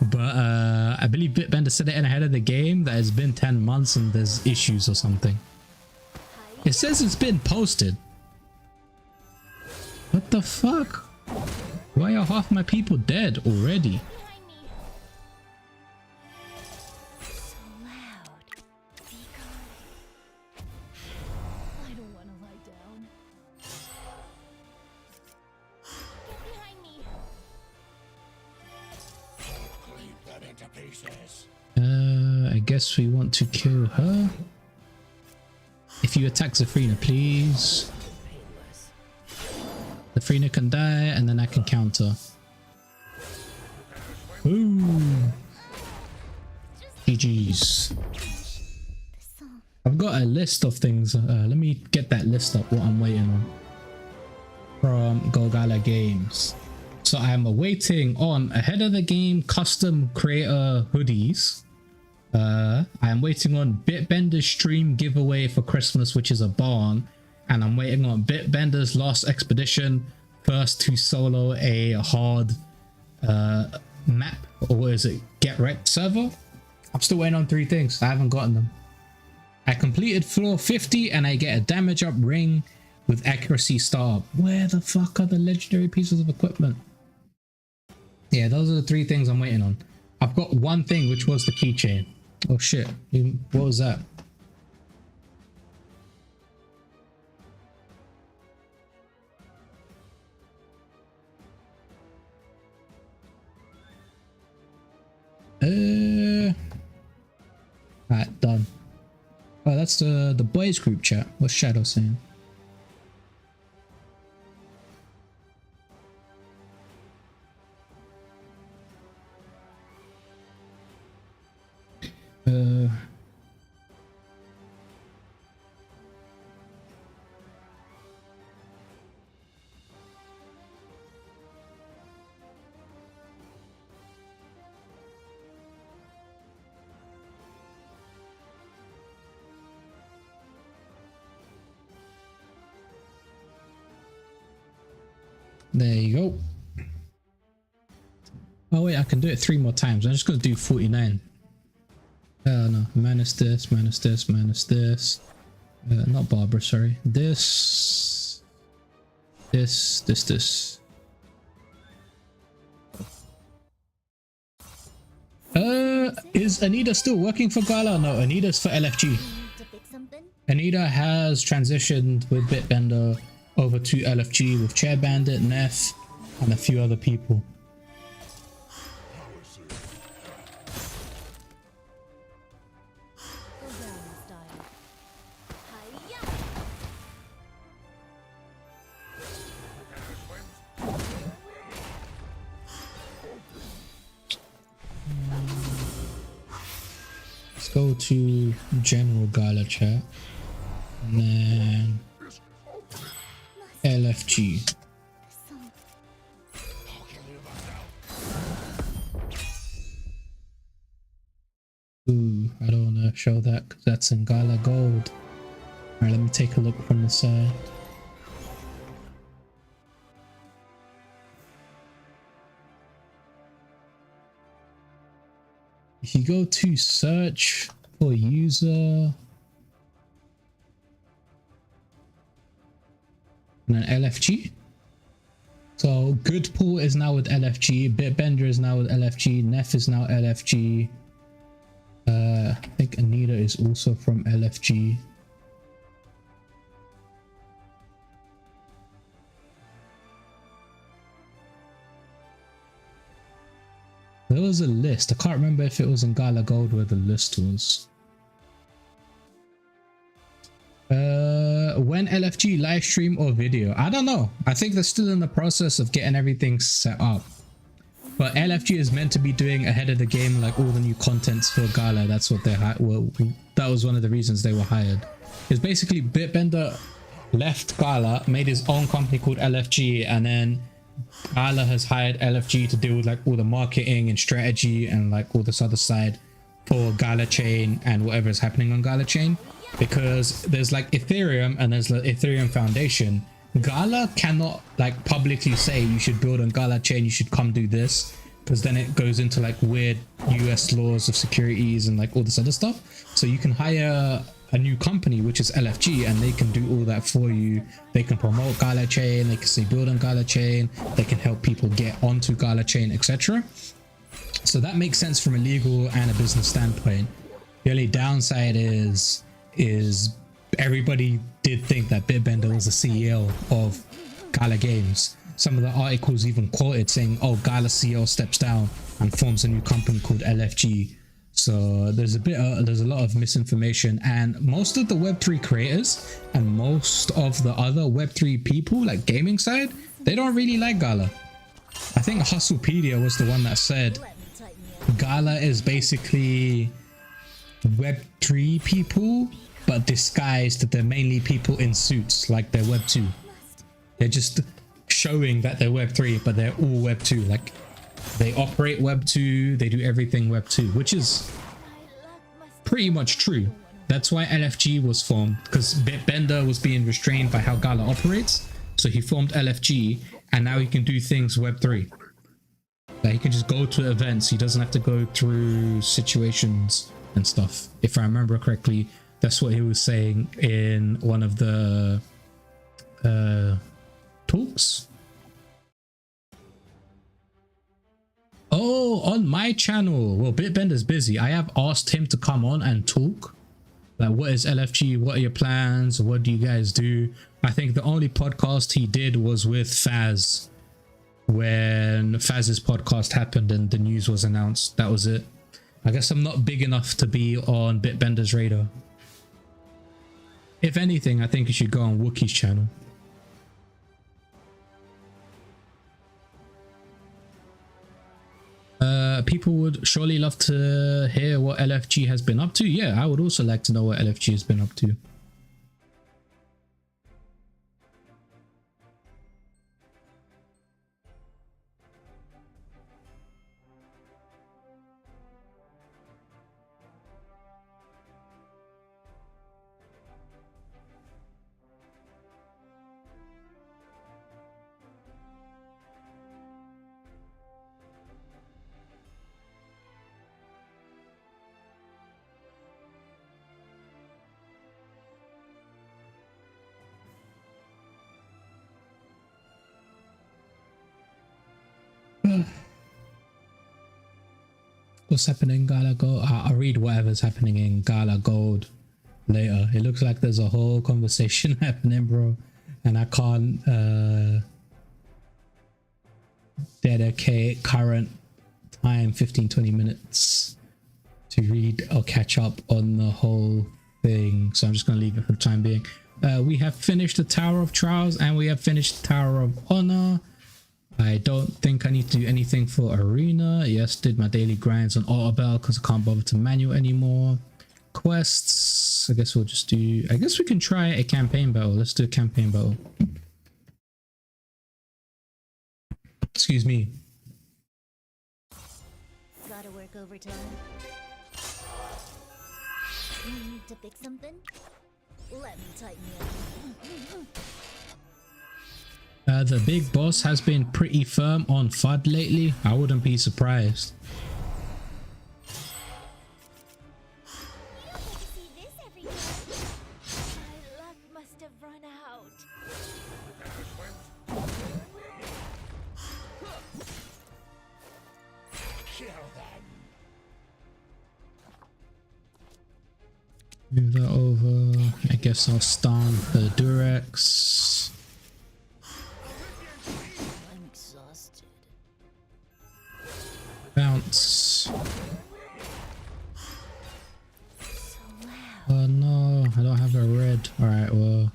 but I believe Bitbender said it in ahead of the game that it's been 10 months and there's issues or something. It says it's been posted. What the fuck? Why are half my people dead already? Behind me. So loud. Be gone. I don't want to lie down. Get behind me. Cleave that into pieces. I guess we want to kill her. If you attack Zafrina, please. Painless. Zafrina can die and then I can counter. Boom. GG's. The song. I've got a list of things. Let me get that list up, what I'm waiting on. From Gala Games. So I'm awaiting on ahead of the game custom creator hoodies. I'm waiting on Bitbender's stream giveaway for Christmas, which is a barn. And I'm waiting on Bitbender's last expedition first to solo a hard map, or what is it, get wrecked server. I'm still waiting on 3 things. I haven't gotten them. I completed floor 50 and I get a damage up ring with accuracy star. Where the fuck are the legendary pieces of equipment? Yeah, those are the 3 things I'm waiting on. I've got one thing, which was the keychain. Oh shit, what was that? Alright, done. Oh, that's the boys group chat. What's Shadow saying? There you go. Oh wait, I can do it 3 more times. I'm just gonna do 49. No, minus this, minus this, minus this. Not Barbara, sorry. This. Is Anita still working for Gala? No, Anita's for LFG. Need to fix something? Anita has transitioned with Bitbender over to LFG with Chair Bandit, Neff, and a few other people. Go down in style. Hi-ya! Let's go to general Gala chat and then LFG. The song. Ooh, I don't want to show that because that's in Gala Gold. Alright, let me take a look from the side. If you go to search for user and then LFG. So Goodpool is now with LFG, Bitbender is now with LFG, Neff is now LFG. I think Anita is also from LFG. There was a list. I can't remember if it was in Gala Gold where the list was. When LFG live stream or video? I don't know. I think they're still in the process of getting everything set up. But LFG is meant to be doing ahead of the game, like all the new contents for Gala. That's what they that was one of the reasons they were hired. It's basically Bitbender left Gala, made his own company called LFG, and then Gala has hired LFG to deal with like all the marketing and strategy and like all this other side for Gala Chain and whatever is happening on Gala Chain, because there's like Ethereum and there's the Ethereum Foundation. Gala cannot like publicly say you should build on Gala Chain, you should come do this, because then it goes into like weird US laws of securities and like all this other stuff. So you can hire a new company, which is LFG, and they can do all that for you. They can promote Gala Chain, they can say build on Gala Chain, they can help people get onto Gala Chain, etc. So that makes sense from a legal and a business standpoint. The only downside is everybody did think that Bitbender was the CEO of Gala Games. Some of the articles even quoted saying, oh, Gala CEO steps down and forms a new company called LFG. So there's a lot of misinformation, and most of the Web3 creators and most of the other Web3 people, like gaming side, they don't really like Gala. I think Hustlepedia was the one that said Gala is basically Web3 people, but disguised that they're mainly people in suits, like they're Web2. They're just showing that they're Web3, but they're all Web2. Like they operate Web2, they do everything Web2, which is pretty much true. That's why LFG was formed, because Bitbender was being restrained by how Gala operates. So he formed LFG, and now he can do things Web3. Like he can just go to events. He doesn't have to go through situations and stuff. If I remember correctly, that's what he was saying in one of the talks. Oh, on my channel. Well, Bitbender's busy. I have asked him to come on and talk. Like, what is LFG? What are your plans? What do you guys do? I think the only podcast he did was with Faz. When Faz's podcast happened and the news was announced. That was it. I guess I'm not big enough to be on Bitbender's radar. If anything, I think you should go on Wookie's channel. People would surely love to hear what LFG has been up to. Yeah, I would also like to know what LFG has been up to. What's happening in Gala Gold? I'll read whatever's happening in Gala Gold later. It looks like there's a whole conversation happening, bro, and I can't dedicate current time 15-20 minutes to read or catch up on the whole thing, so I'm just gonna leave it for the time being. We have finished the Tower of Trials and we have finished the Tower of Honor. I don't think I need to do anything for Arena. Yes, did my daily grinds on Autobell because I can't bother to manual anymore. Quests, I guess we'll just do, I guess we can try a campaign battle. Let's do a campaign battle. Excuse me. Gotta work overtime. You need to fix something? Let me tighten you up. The big boss has been pretty firm on FUD lately. I wouldn't be surprised. Kill them. Move that over. I guess I'll stun the Durex. I'm exhausted. Bounce. So loud. Oh no, I don't have a red. Alright, well.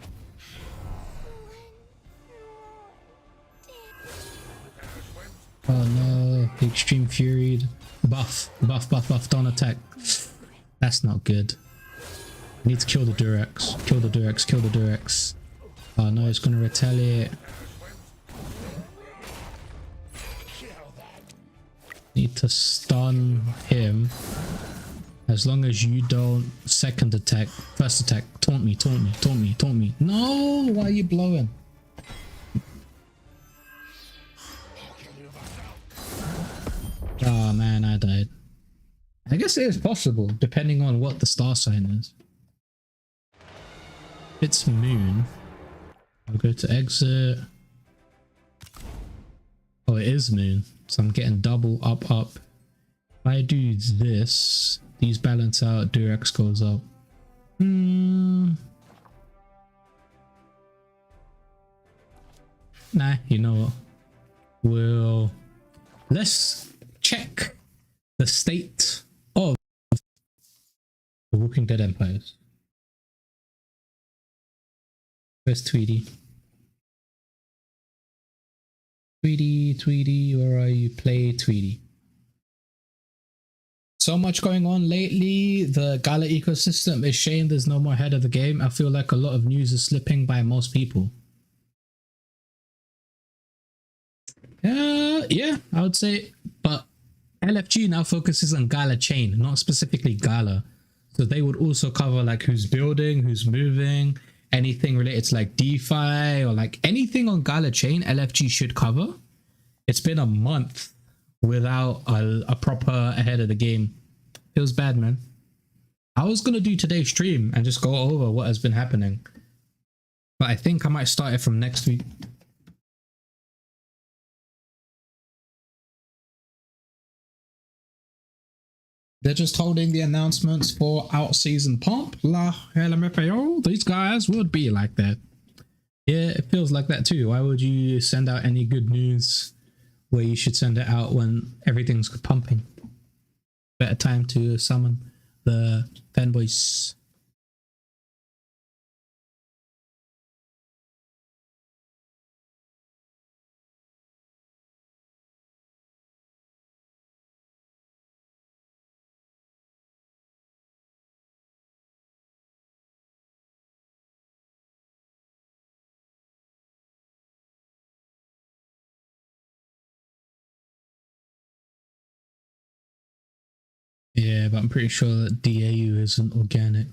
Oh no, the extreme fury. Buff, buff, buff, buff, don't attack. That's not good. I need to kill the Durex. Kill the Durex, kill the Durex. Oh no, it's gonna retaliate. Need to stun him. As long as you don't second attack, first attack, taunt me, taunt me, taunt me, taunt me. No, why are you blowing? Oh man, I died. I guess it is possible, depending on what the star sign is. If it's moon, I'll go to exit. Oh, it is moon, so I'm getting double up, up. If I do this, these balance out, Durex goes up. Nah, you know what? Let's check the state of the Walking Dead empires. Where's Tweety? Tweety, Tweety, where are you? Play Tweety. So much going on lately. The Gala ecosystem is shame there's no more head of the game. I feel like a lot of news is slipping by most people. Yeah, I would say, but LFG now focuses on Gala chain, not specifically Gala. So they would also cover like who's building, who's moving, anything related to like DeFi or like anything on Gala chain, LFG should cover. It's been a month without a proper ahead of the game. Feels bad, man. I was gonna do today's stream and just go over what has been happening, but I think I might start it from next week. They're just holding the announcements for out season pump. La LMFAO, these guys would be like that. Yeah, it feels like that too. Why would you send out any good news where you should send it out when everything's pumping? Better time to summon the fanboys. Yeah, but I'm pretty sure that DAU isn't organic.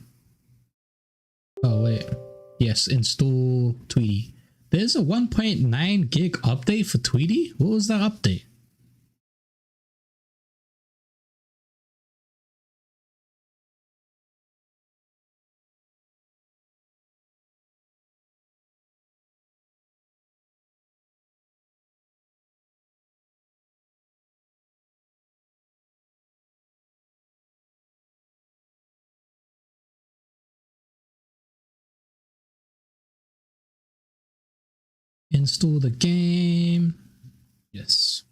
Oh wait, yes, install Tweety. There's a 1.9 gig update for Tweety? What was that update? Install the game. Yes.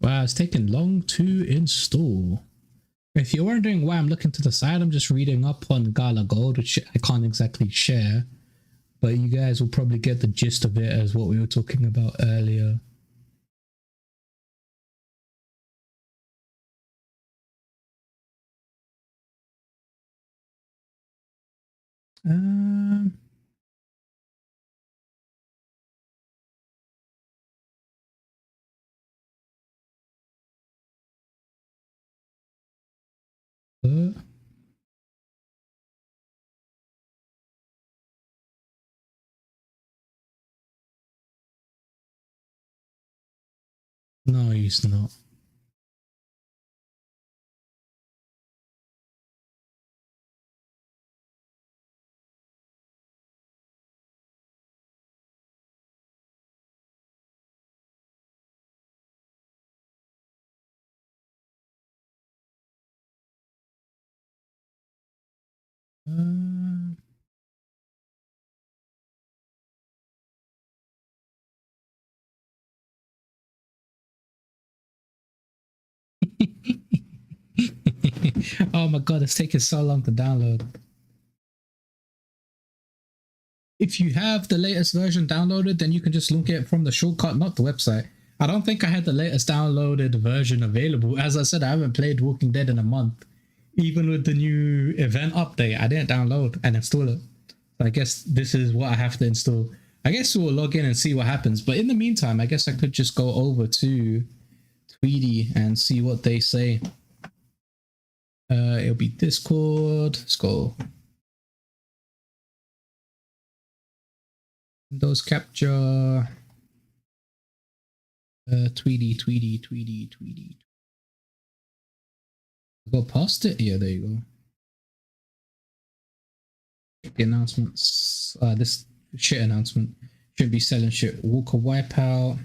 Wow, it's taking long to install. If you're wondering why I'm looking to the side, I'm just reading up on Gala Gold, which I can't exactly share, but you guys will probably get the gist of it as what we were talking about earlier. Um, No, he's not. Oh my god, it's taking so long to download. If you have the latest version downloaded, then you can just look at it from the shortcut, not the website. I don't think I had the latest downloaded version available. As I said, I haven't played Walking Dead in a month. Even with the new event update, I didn't download and install it. So I guess this is what I have to install. I guess we'll log in and see what happens. But in the meantime, I guess I could just go over to Tweedy and see what they say. It'll be Discord. Let's go. Windows capture. Tweedy. Go past it. Yeah, there you go. The announcements. This shit announcement should be selling shit. Walker Wipeout.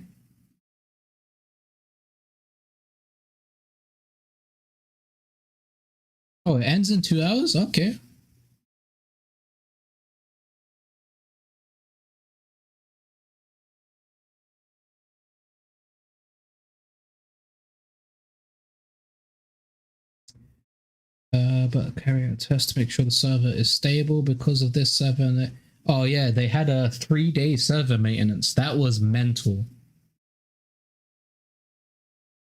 Oh, it ends in 2 hours? Okay. But carry out a test to make sure the server is stable because of this server. Oh yeah, they had a 3-day server maintenance. That was mental.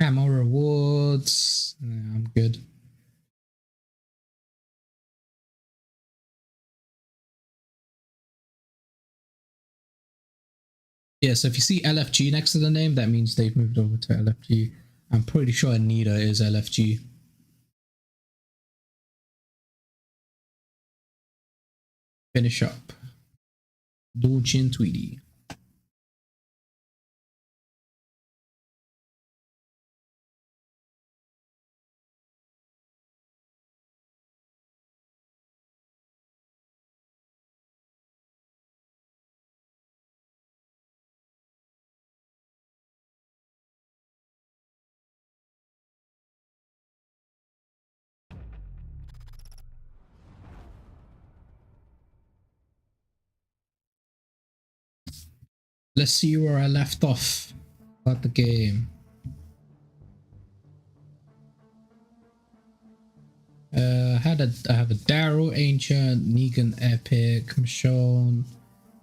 Ammo rewards. Yeah, I'm good. Yeah, so if you see LFG next to the name, that means they've moved over to LFG. I'm pretty sure Anita is LFG. Finish up. Dolchin Tweedy. Let's see where I left off about the game. I have a Daryl, Ancient, Negan, Epic, Michonne,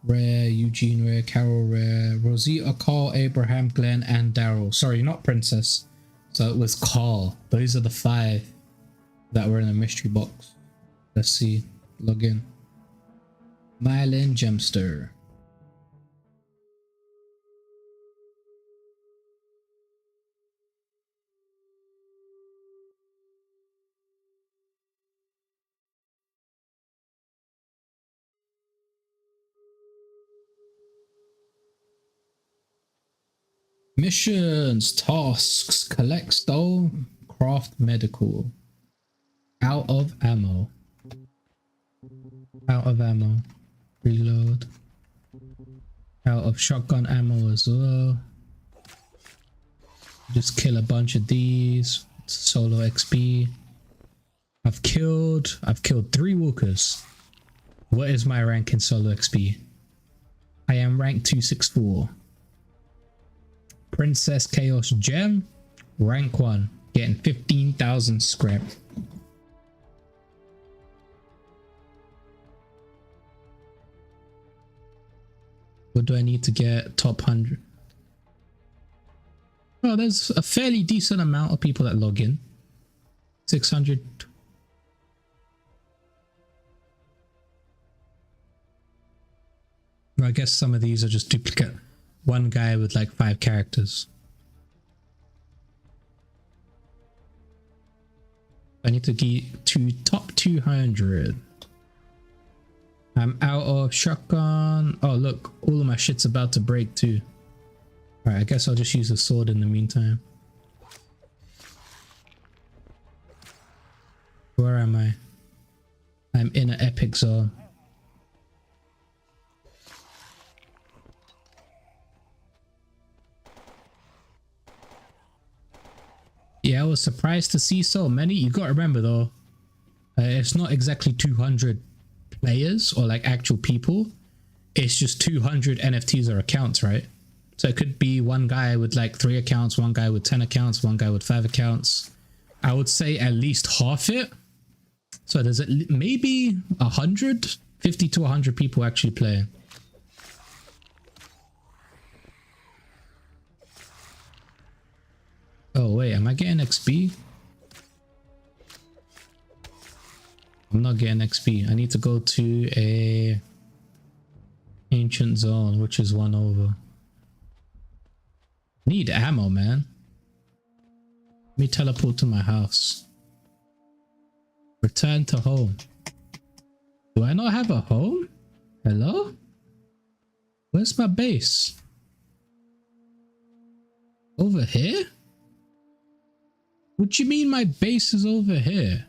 Rare, Eugene Rare, Carol Rare, Rosita, Carl, Abraham, Glenn, and Daryl. Sorry, not Princess. So it was Carl. Those are the 5 that were in the mystery box. Let's see. Log in. Myelin Gemster. Missions, tasks, collect stone, craft medical. Out of ammo. Out of ammo. Reload. Out of shotgun ammo as well. Just kill a bunch of these. Solo XP. I've killed 3 walkers. What is my rank in solo XP? I am rank 264. Princess Chaos Gem, rank 1, getting 15,000 scrap. What do I need to get? Top 100. Oh, there's a fairly decent amount of people that log in. 600. I guess some of these are just duplicate. One guy with like 5 characters. I need to get to top 200. I'm out of shotgun. Oh look, all of my shit's about to break too. Alright, I guess I'll just use a sword in the meantime. Where am I? I'm in an epic zone. Yeah, I was surprised to see so many. You gotta remember though, it's not exactly 200 players or like actual people. It's just 200 NFTs or accounts, right? So it could be one guy with like 3 accounts, one guy with 10 accounts, one guy with 5 accounts. I would say at least half it. So there's maybe 50 to 100 people actually playing. Oh wait, am I getting XP? I'm not getting XP. I need to go to a ancient zone, which is one over. Need ammo, man. Let me teleport to my house. Return to home. Do I not have a home? Hello? Where's my base? Over here? What do you mean my base is over here?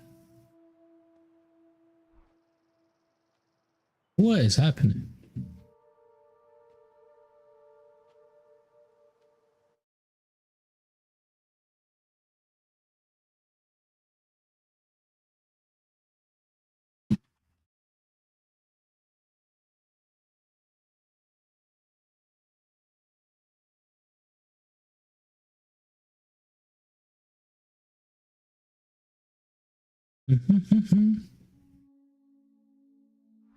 What is happening?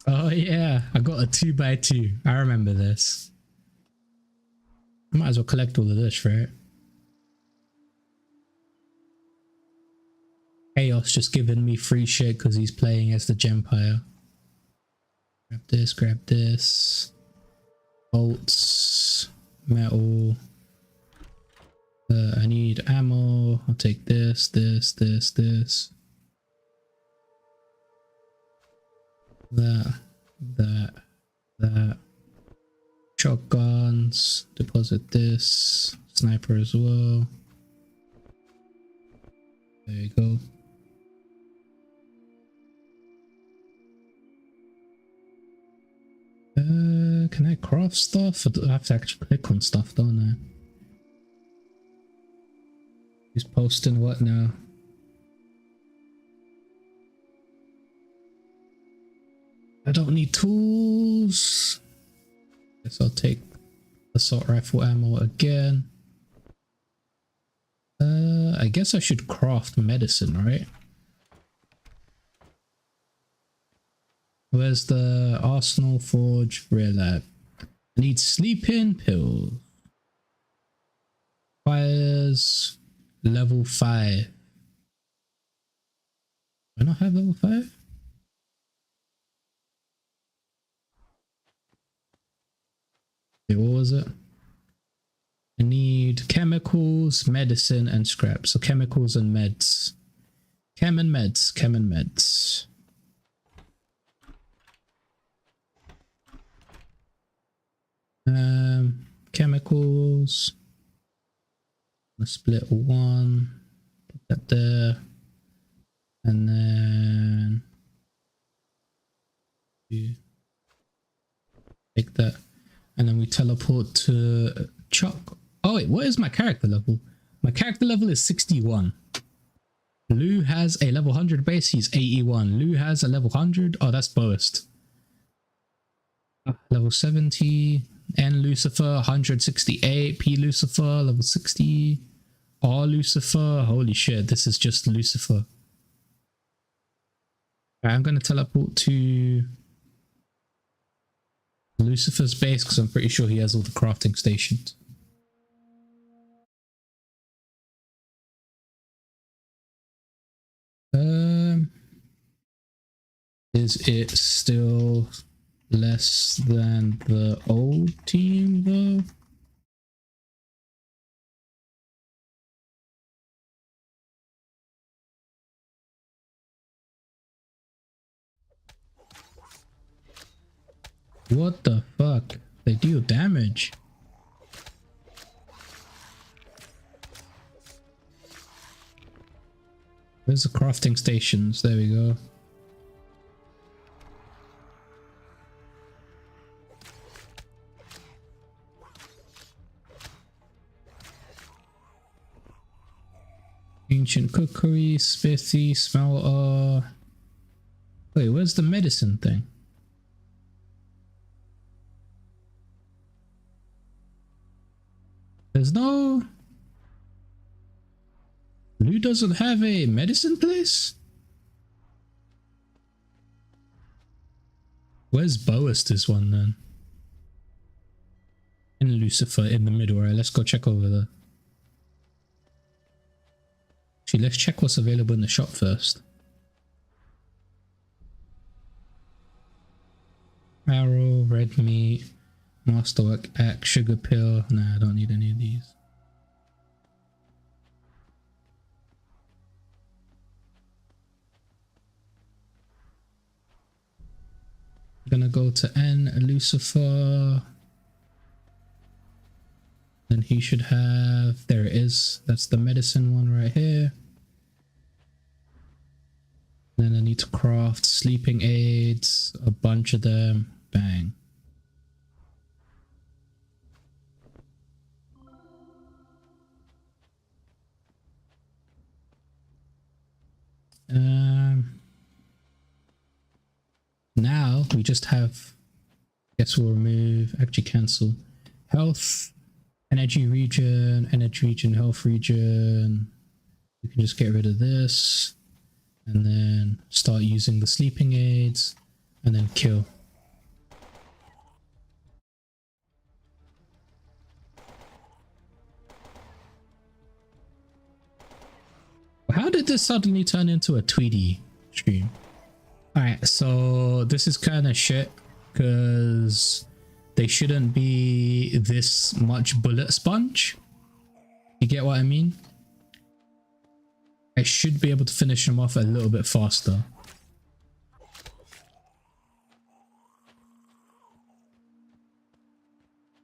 Oh yeah, I got a 2x2. I remember this. I might as well collect all of this, right? Chaos just giving me free shit because he's playing as the Gempire. Grab this, grab this. Bolts, metal. I need ammo. I'll take this. That. Shotguns. Deposit this. Sniper as well. There you go. Can I craft stuff? I have to actually click on stuff, don't I? He's posting what now? I don't need tools. Guess I'll take assault rifle ammo again. I guess I should craft medicine, right? Where's the Arsenal Forge Rear Lab? I need sleeping pills. Requires level 5. Do I not have level 5? Okay, what was it? I need chemicals, medicine, and scrap. So chemicals and meds. Chem and meds. Chemicals. Let's split 1. Put that there. And then take that. And then we teleport to Chuck. Oh wait, what is my character level? My character level is 61. Lou has a level 100 base, he's 81. Lou has a level 100. Oh, that's Boast. Level 70. N Lucifer, 168. P Lucifer, level 60. R Lucifer. Holy shit, this is just Lucifer. Right, I'm going to teleport to Lucifer's base because I'm pretty sure he has all the crafting stations. Is it still less than the old team though? What the fuck? They deal damage. Where's the crafting stations? There we go. Ancient cookery, smithy, smell. Wait, where's the medicine thing? There's no... Lou doesn't have a medicine place? Where's Boas's one then? And Lucifer in the middle. Alright, let's go check over there. Actually, let's check what's available in the shop first. Arrow, red meat, masterwork axe, sugar pill. Nah, I don't need any of these. Gonna go to N, Lucifer. Then he should have, there it is. That's the medicine one right here. Then I need to craft sleeping aids, a bunch of them. Bang. Now we just have, guess we'll remove, actually cancel health, energy region, health region. We can just get rid of this and then start using the sleeping aids and then kill. How did this suddenly turn into a Tweety stream? Alright, so this is kind of shit because they shouldn't be this much bullet sponge. You get what I mean? I should be able to finish them off a little bit faster.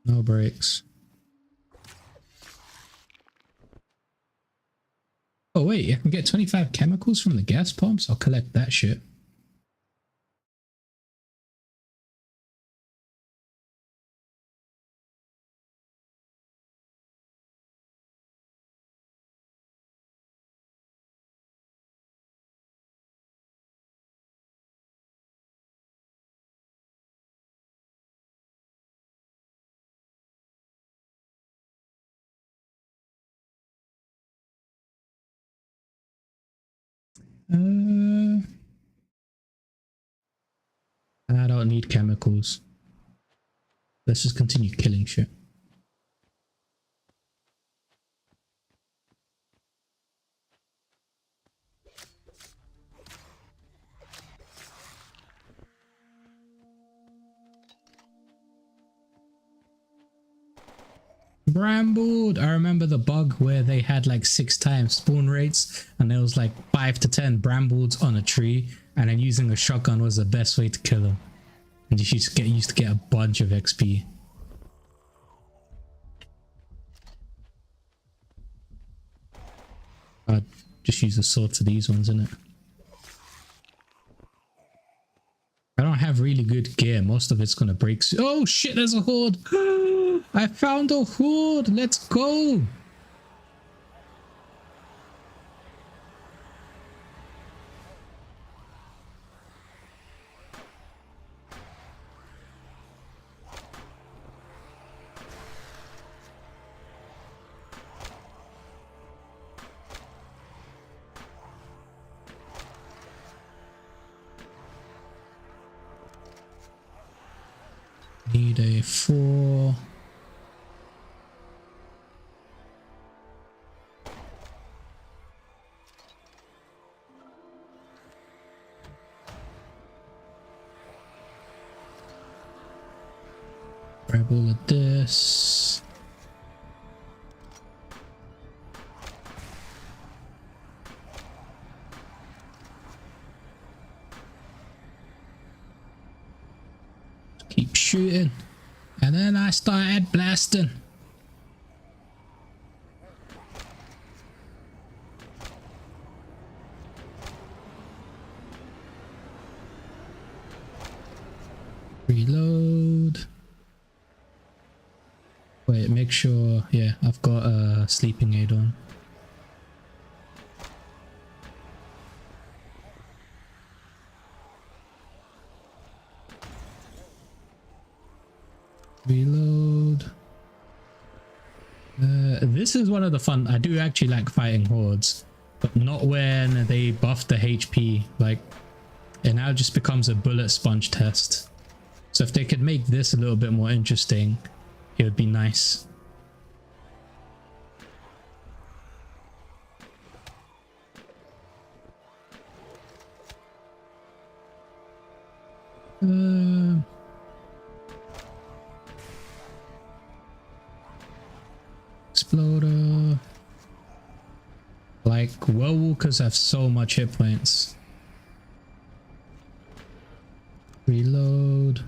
No breaks. Oh wait, I can get 25 chemicals from the gas pumps? I'll collect that shit. I don't need chemicals. Let's just continue killing shit. Brambled. I remember the bug where they had like 6 times spawn rates and there was like 5 to 10 brambleds on a tree, and then using a shotgun was the best way to kill them. And you used to get a bunch of XP. I'd just use the sword to these ones, innit? I don't have really good gear. Most of it's gonna break. Oh shit, there's a horde. I found a horde. Let's go. Need a 4. Grab all of this. Keep shooting. And then I started blasting. Reload. Wait, make sure. Yeah, I've got a sleeping aid on. Reload. This is one of the fun. I do actually like fighting hordes, but not when they buff the HP. Like, it now just becomes a bullet sponge test. So if they could make this a little bit more interesting, it would be nice. Exploder. Like, Werewalkers have so much hit points. Reload.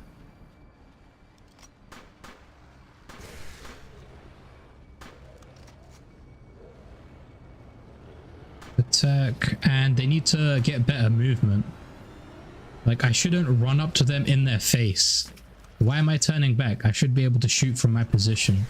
Attack. And they need to get better movement. Like, I shouldn't run up to them in their face. Why am I turning back? I should be able to shoot from my position.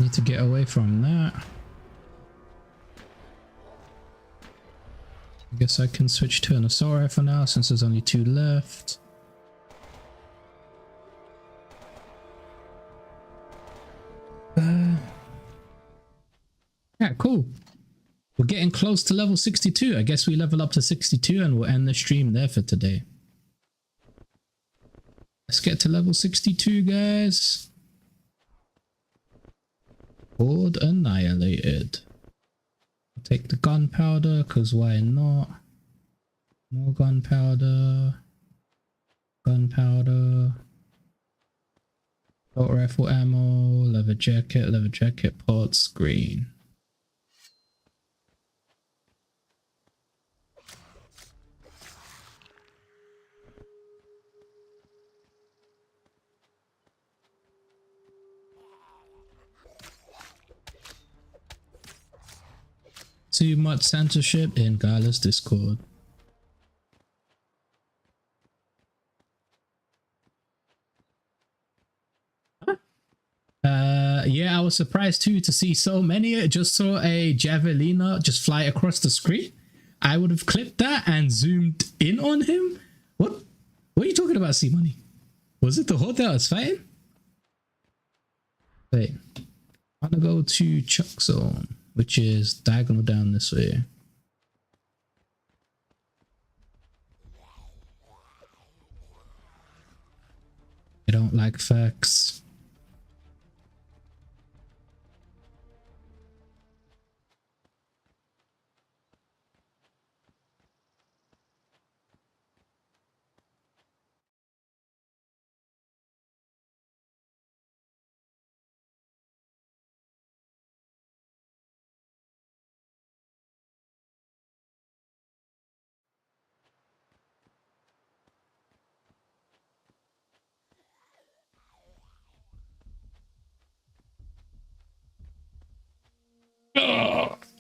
Need to get away from that. I guess I can switch to an assault rifle now since there's only 2 left. Yeah, cool. We're getting close to level 62. I guess we level up to 62 and we'll end the stream there for today. Let's get to level 62, guys. Horde annihilated. I'll take the gunpowder, because why not? More gunpowder. Gunpowder. Assault rifle ammo. Leather jacket pots, green. Too much censorship in Gala's Discord. Yeah, I was surprised too to see so many. Just saw a javelina just fly across the screen. I would have clipped that and zoomed in on him. What are you talking about, C-Money? Was it the horde that was fighting? Wait, I'm gonna go to Chuck Zone, which is diagonal down this way. I don't like facts.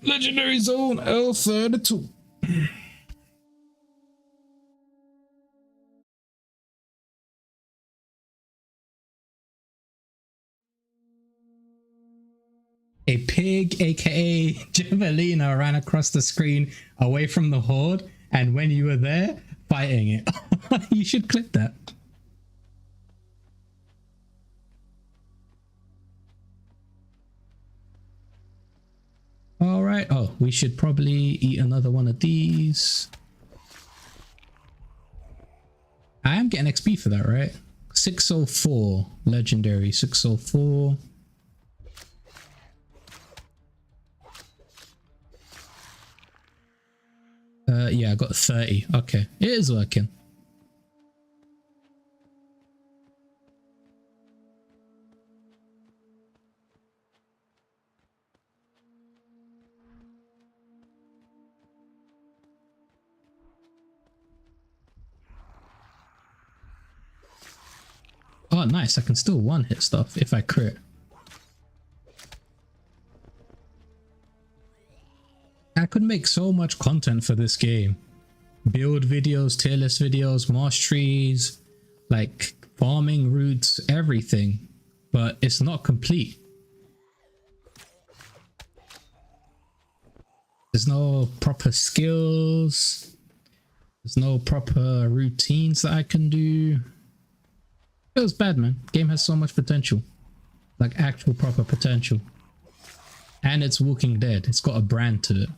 Legendary Zone L32. A pig, aka Javelina, ran across the screen away from the horde, and when you were there, fighting it. You should clip that. All right. Oh, we should probably eat another one of these. I am getting XP for that, right? 604 legendary, 604. Yeah, I got 30. Okay, it is working. Oh, nice. I can still one-hit stuff if I crit. I could make so much content for this game. Build videos, tier list videos, masteries, like farming routes, everything. But it's not complete. There's no proper skills. There's no proper routines that I can do. It was bad, man. Game has so much potential. Like actual proper potential. And it's Walking Dead. It's got a brand to it.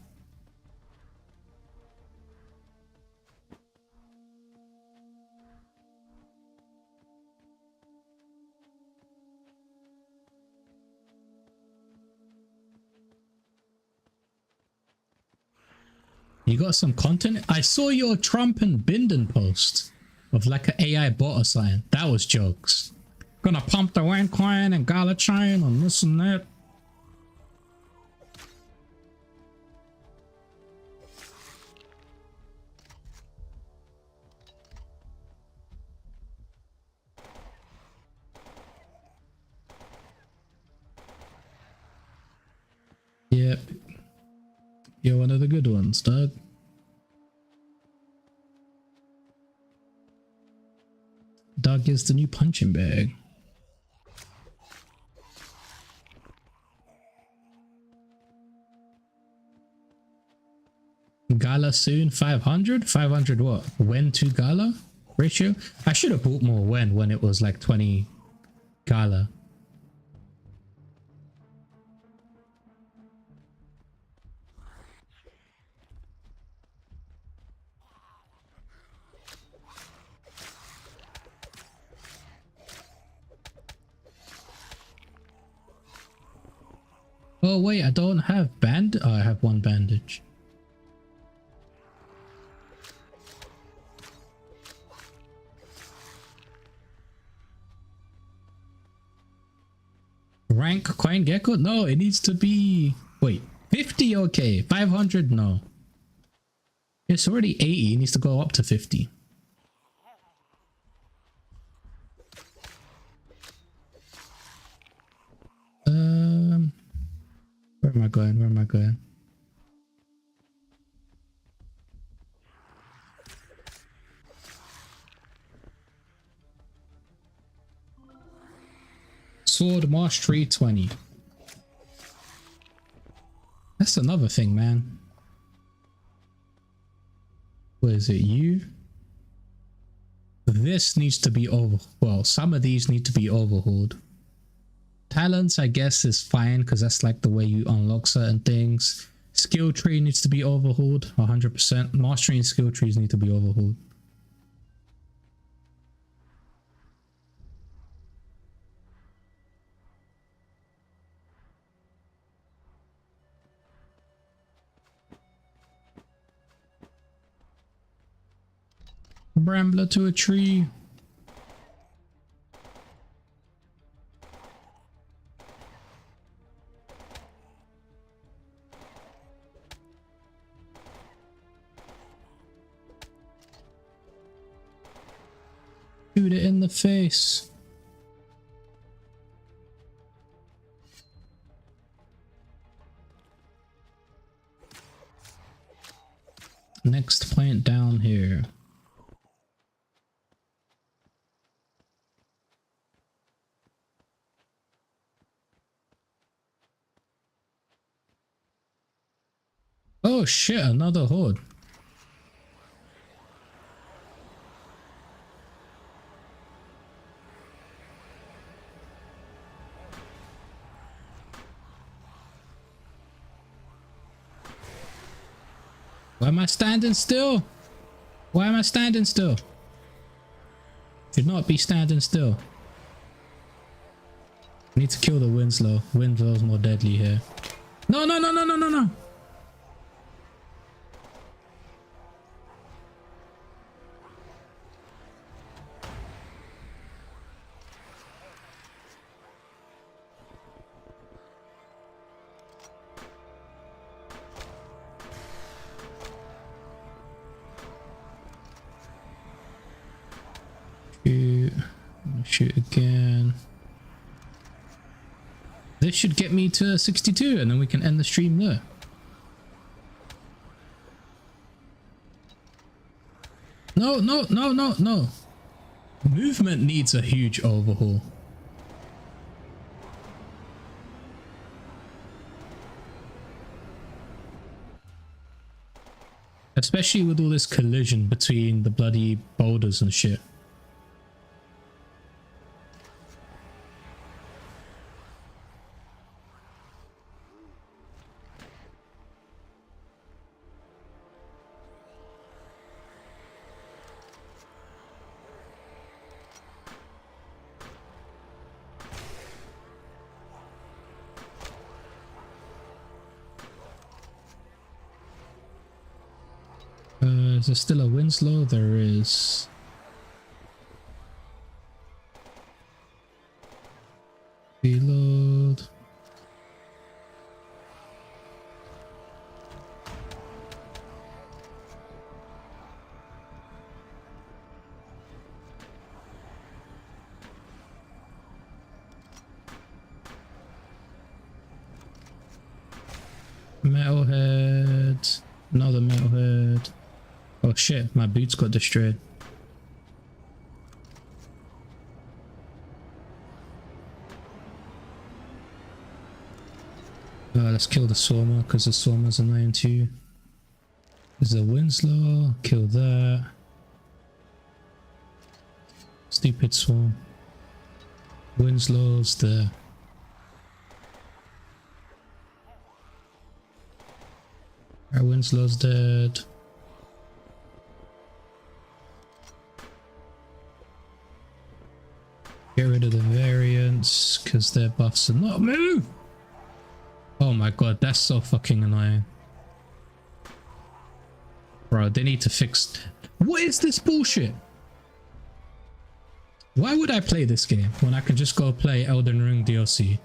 You got some content? I saw your Trump and Binden post of like an AI bot or something. That was jokes. Gonna pump the wine coin and Gala chain and this and that. Yep. You're one of the good ones, Doug. Doug is the new punching bag. Gala soon, 500? 500 what? When to Gala ratio? I should have bought more when it was like 20 Gala. Oh wait, I don't have oh, I have one bandage. Rank coin gecko? No, it needs to be, wait, 50, okay, 500, no. It's already 80, it needs to go up to 50. Where am I going? Where am I going? Sword Mastery 20. That's another thing, man. What is it? You? This needs to be well, some of these need to be overhauled. Talents, I guess, is fine because that's like the way you unlock certain things. Skill tree needs to be overhauled 100%. Mastery and skill trees need to be overhauled. Brambler to a tree. Shoot it in the face. Next plant down here. Oh shit, another horde. Why am I standing still? Why am I standing still? Should not be standing still. I need to kill the Winslow. Winslow's more deadly here. No, no, no, no, no, no, no. shoot again. This should get me to 62 and then we can end the stream there. No, no, no, no, no. Movement needs a huge overhaul. Especially with all this collision between the bloody boulders and shit. Is there still a Winslow? There is. Reload. Metalhead. Another metalhead. Oh shit, my boots got destroyed. Let's kill the Swarmer because the Swarmer's annoying too. There's a Winslow, kill that. Stupid Swarm. Winslow's there. Our Winslow's dead. Get rid of the variants because their buffs are not move. Oh my god, that's so fucking annoying. Bro, they need to fix. What is this bullshit? Why would I play this game when I can just go play Elden Ring DLC?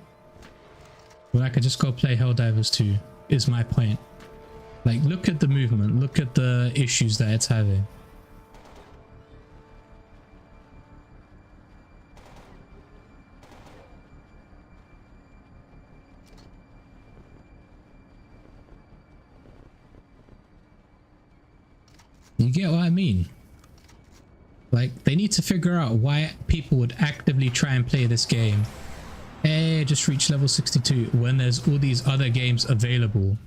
When I can just go play Helldivers 2 is my point. Like, look at the movement, look at the issues that it's having. You get what I mean? Like, they need to figure out why people would actively try and play this game. Hey, just reach level 62 when there's all these other games available.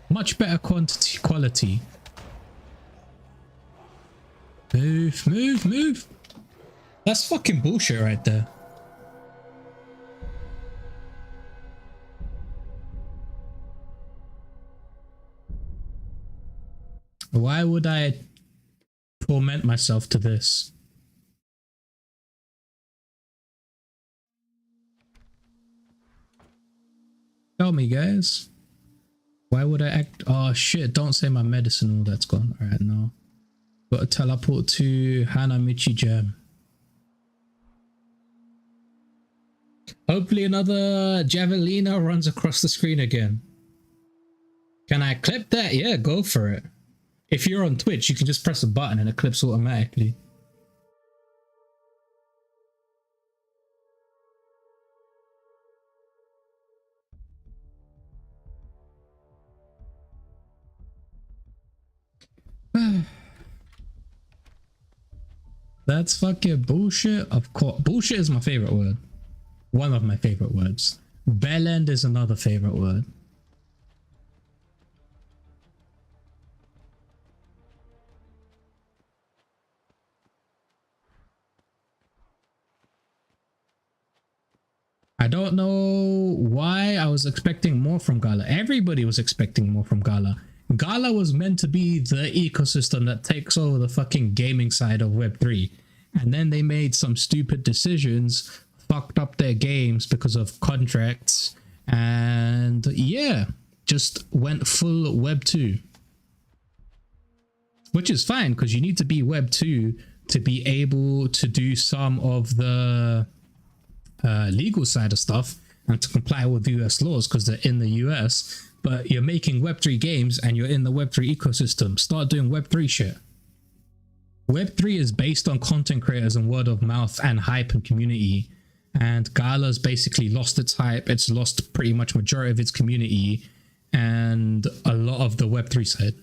Much better quality. Move, move, move. That's fucking bullshit right there. Why would I torment myself to this? Tell me, guys. Why would I act? Oh shit, don't say my medicine, all that's gone. Alright, no. Gotta teleport to Hanamichi Jam. Hopefully another Javelina runs across the screen again. Can I clip that? Yeah, go for it. If you're on Twitch, you can just press a button and it clips automatically. That's fucking bullshit. Of course, bullshit is my favorite word. One of my favorite words. Bellend is another favorite word. I don't know why I was expecting more from Gala. Everybody was expecting more from Gala. Gala was meant to be the ecosystem that takes over the fucking gaming side of Web3. And then they made some stupid decisions, fucked up their games because of contracts, and yeah, just went full Web 2. Which is fine, because you need to be Web 2 to be able to do some of the legal side of stuff and to comply with US laws because they're in the US. But you're making Web3 games and you're in the Web3 ecosystem. Start doing Web3 shit. Web3 is based on content creators and word of mouth and hype and community. And Gala's basically lost its hype. It's lost pretty much majority of its community and a lot of the Web3 side.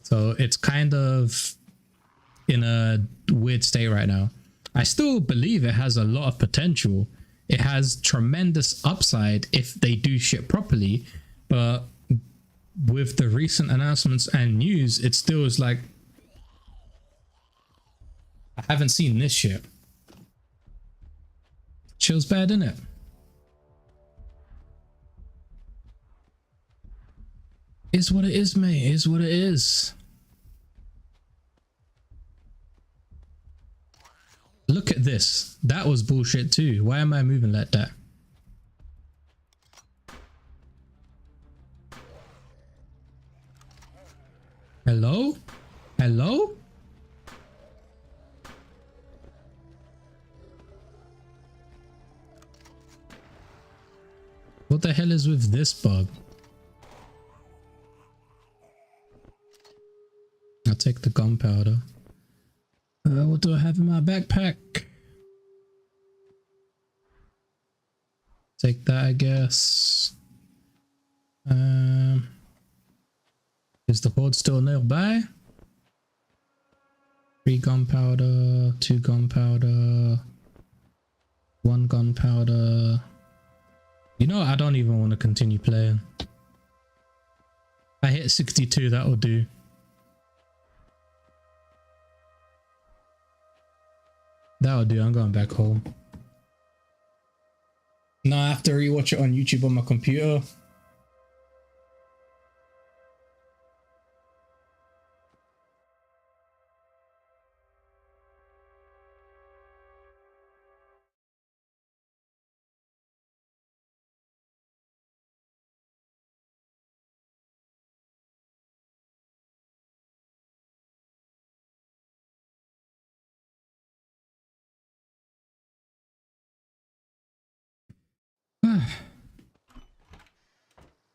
So it's kind of in a weird state right now. I still believe it has a lot of potential. It has tremendous upside if they do shit properly. But with the recent announcements and news, it still is like, I haven't seen this shit. Chill's bad, innit? Is what it is, mate. Is what it is. Look at this. That was bullshit too. Why am I moving like that? Hello? Hello? What the hell is with this bug? I'll take the gunpowder. What do I have in my backpack? Take that, I guess. Is the horde still nearby? 3 gunpowder, 2 gunpowder, 1 gunpowder. You know, I don't even want to continue playing. I hit 62, that'll do. That'll do, I'm going back home. No, I have to rewatch it on YouTube on my computer.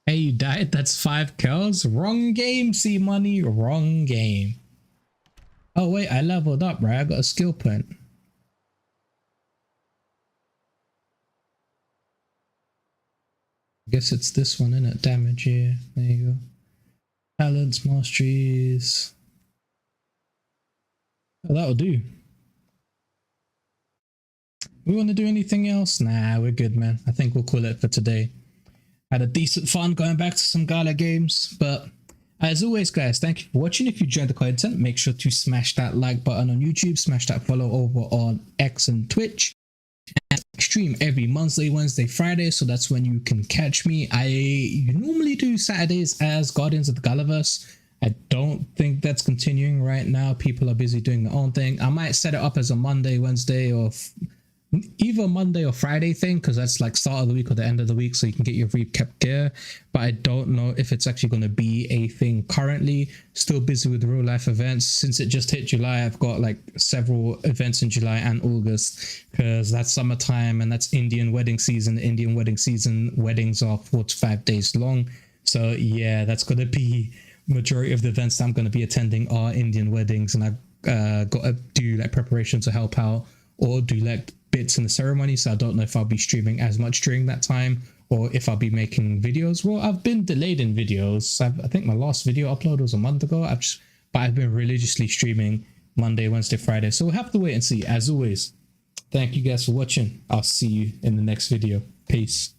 Hey, you died? That's 5 kills? Wrong game, C Money. Wrong game. Oh, wait, I leveled up, right? I got a skill point. I guess it's this one, innit? Damage, yeah. There you go. Talents, masteries. Oh, that'll do. We want to do anything else? Nah, we're good, man. I think we'll call it for today. Had a decent fun going back to some Gala games, but as always, guys, thank you for watching. If you enjoyed the content, make sure to smash that like button on YouTube, smash that follow over on X and Twitch. And I stream every Monday, Wednesday, Friday, so that's when you can catch me. I normally do Saturdays as Guardians of the Galaverse. I don't think that's continuing right now. People are busy doing their own thing. I might set it up as a Monday, Wednesday, or either Monday or Friday thing, because that's like start of the week or the end of the week, so you can get your recap gear. But I don't know if it's actually going to be a thing currently. Still busy with real life events. Since it just hit July, I've got like several events in July and August, because that's summertime and that's Indian wedding season. Indian wedding season, weddings are 4 to 5 days long. So yeah, that's going to be majority of the events that I'm going to be attending are Indian weddings, and I've got to do like preparation to help out or do like bits in the ceremony. So I don't know if I'll be streaming as much during that time or if I'll be making videos. Well, I've been delayed in videos. I think my last video upload was a month ago. But I've been religiously streaming Monday, Wednesday, Friday. So we'll have to wait and see. As always, thank you guys for watching. I'll see you in the next video. Peace.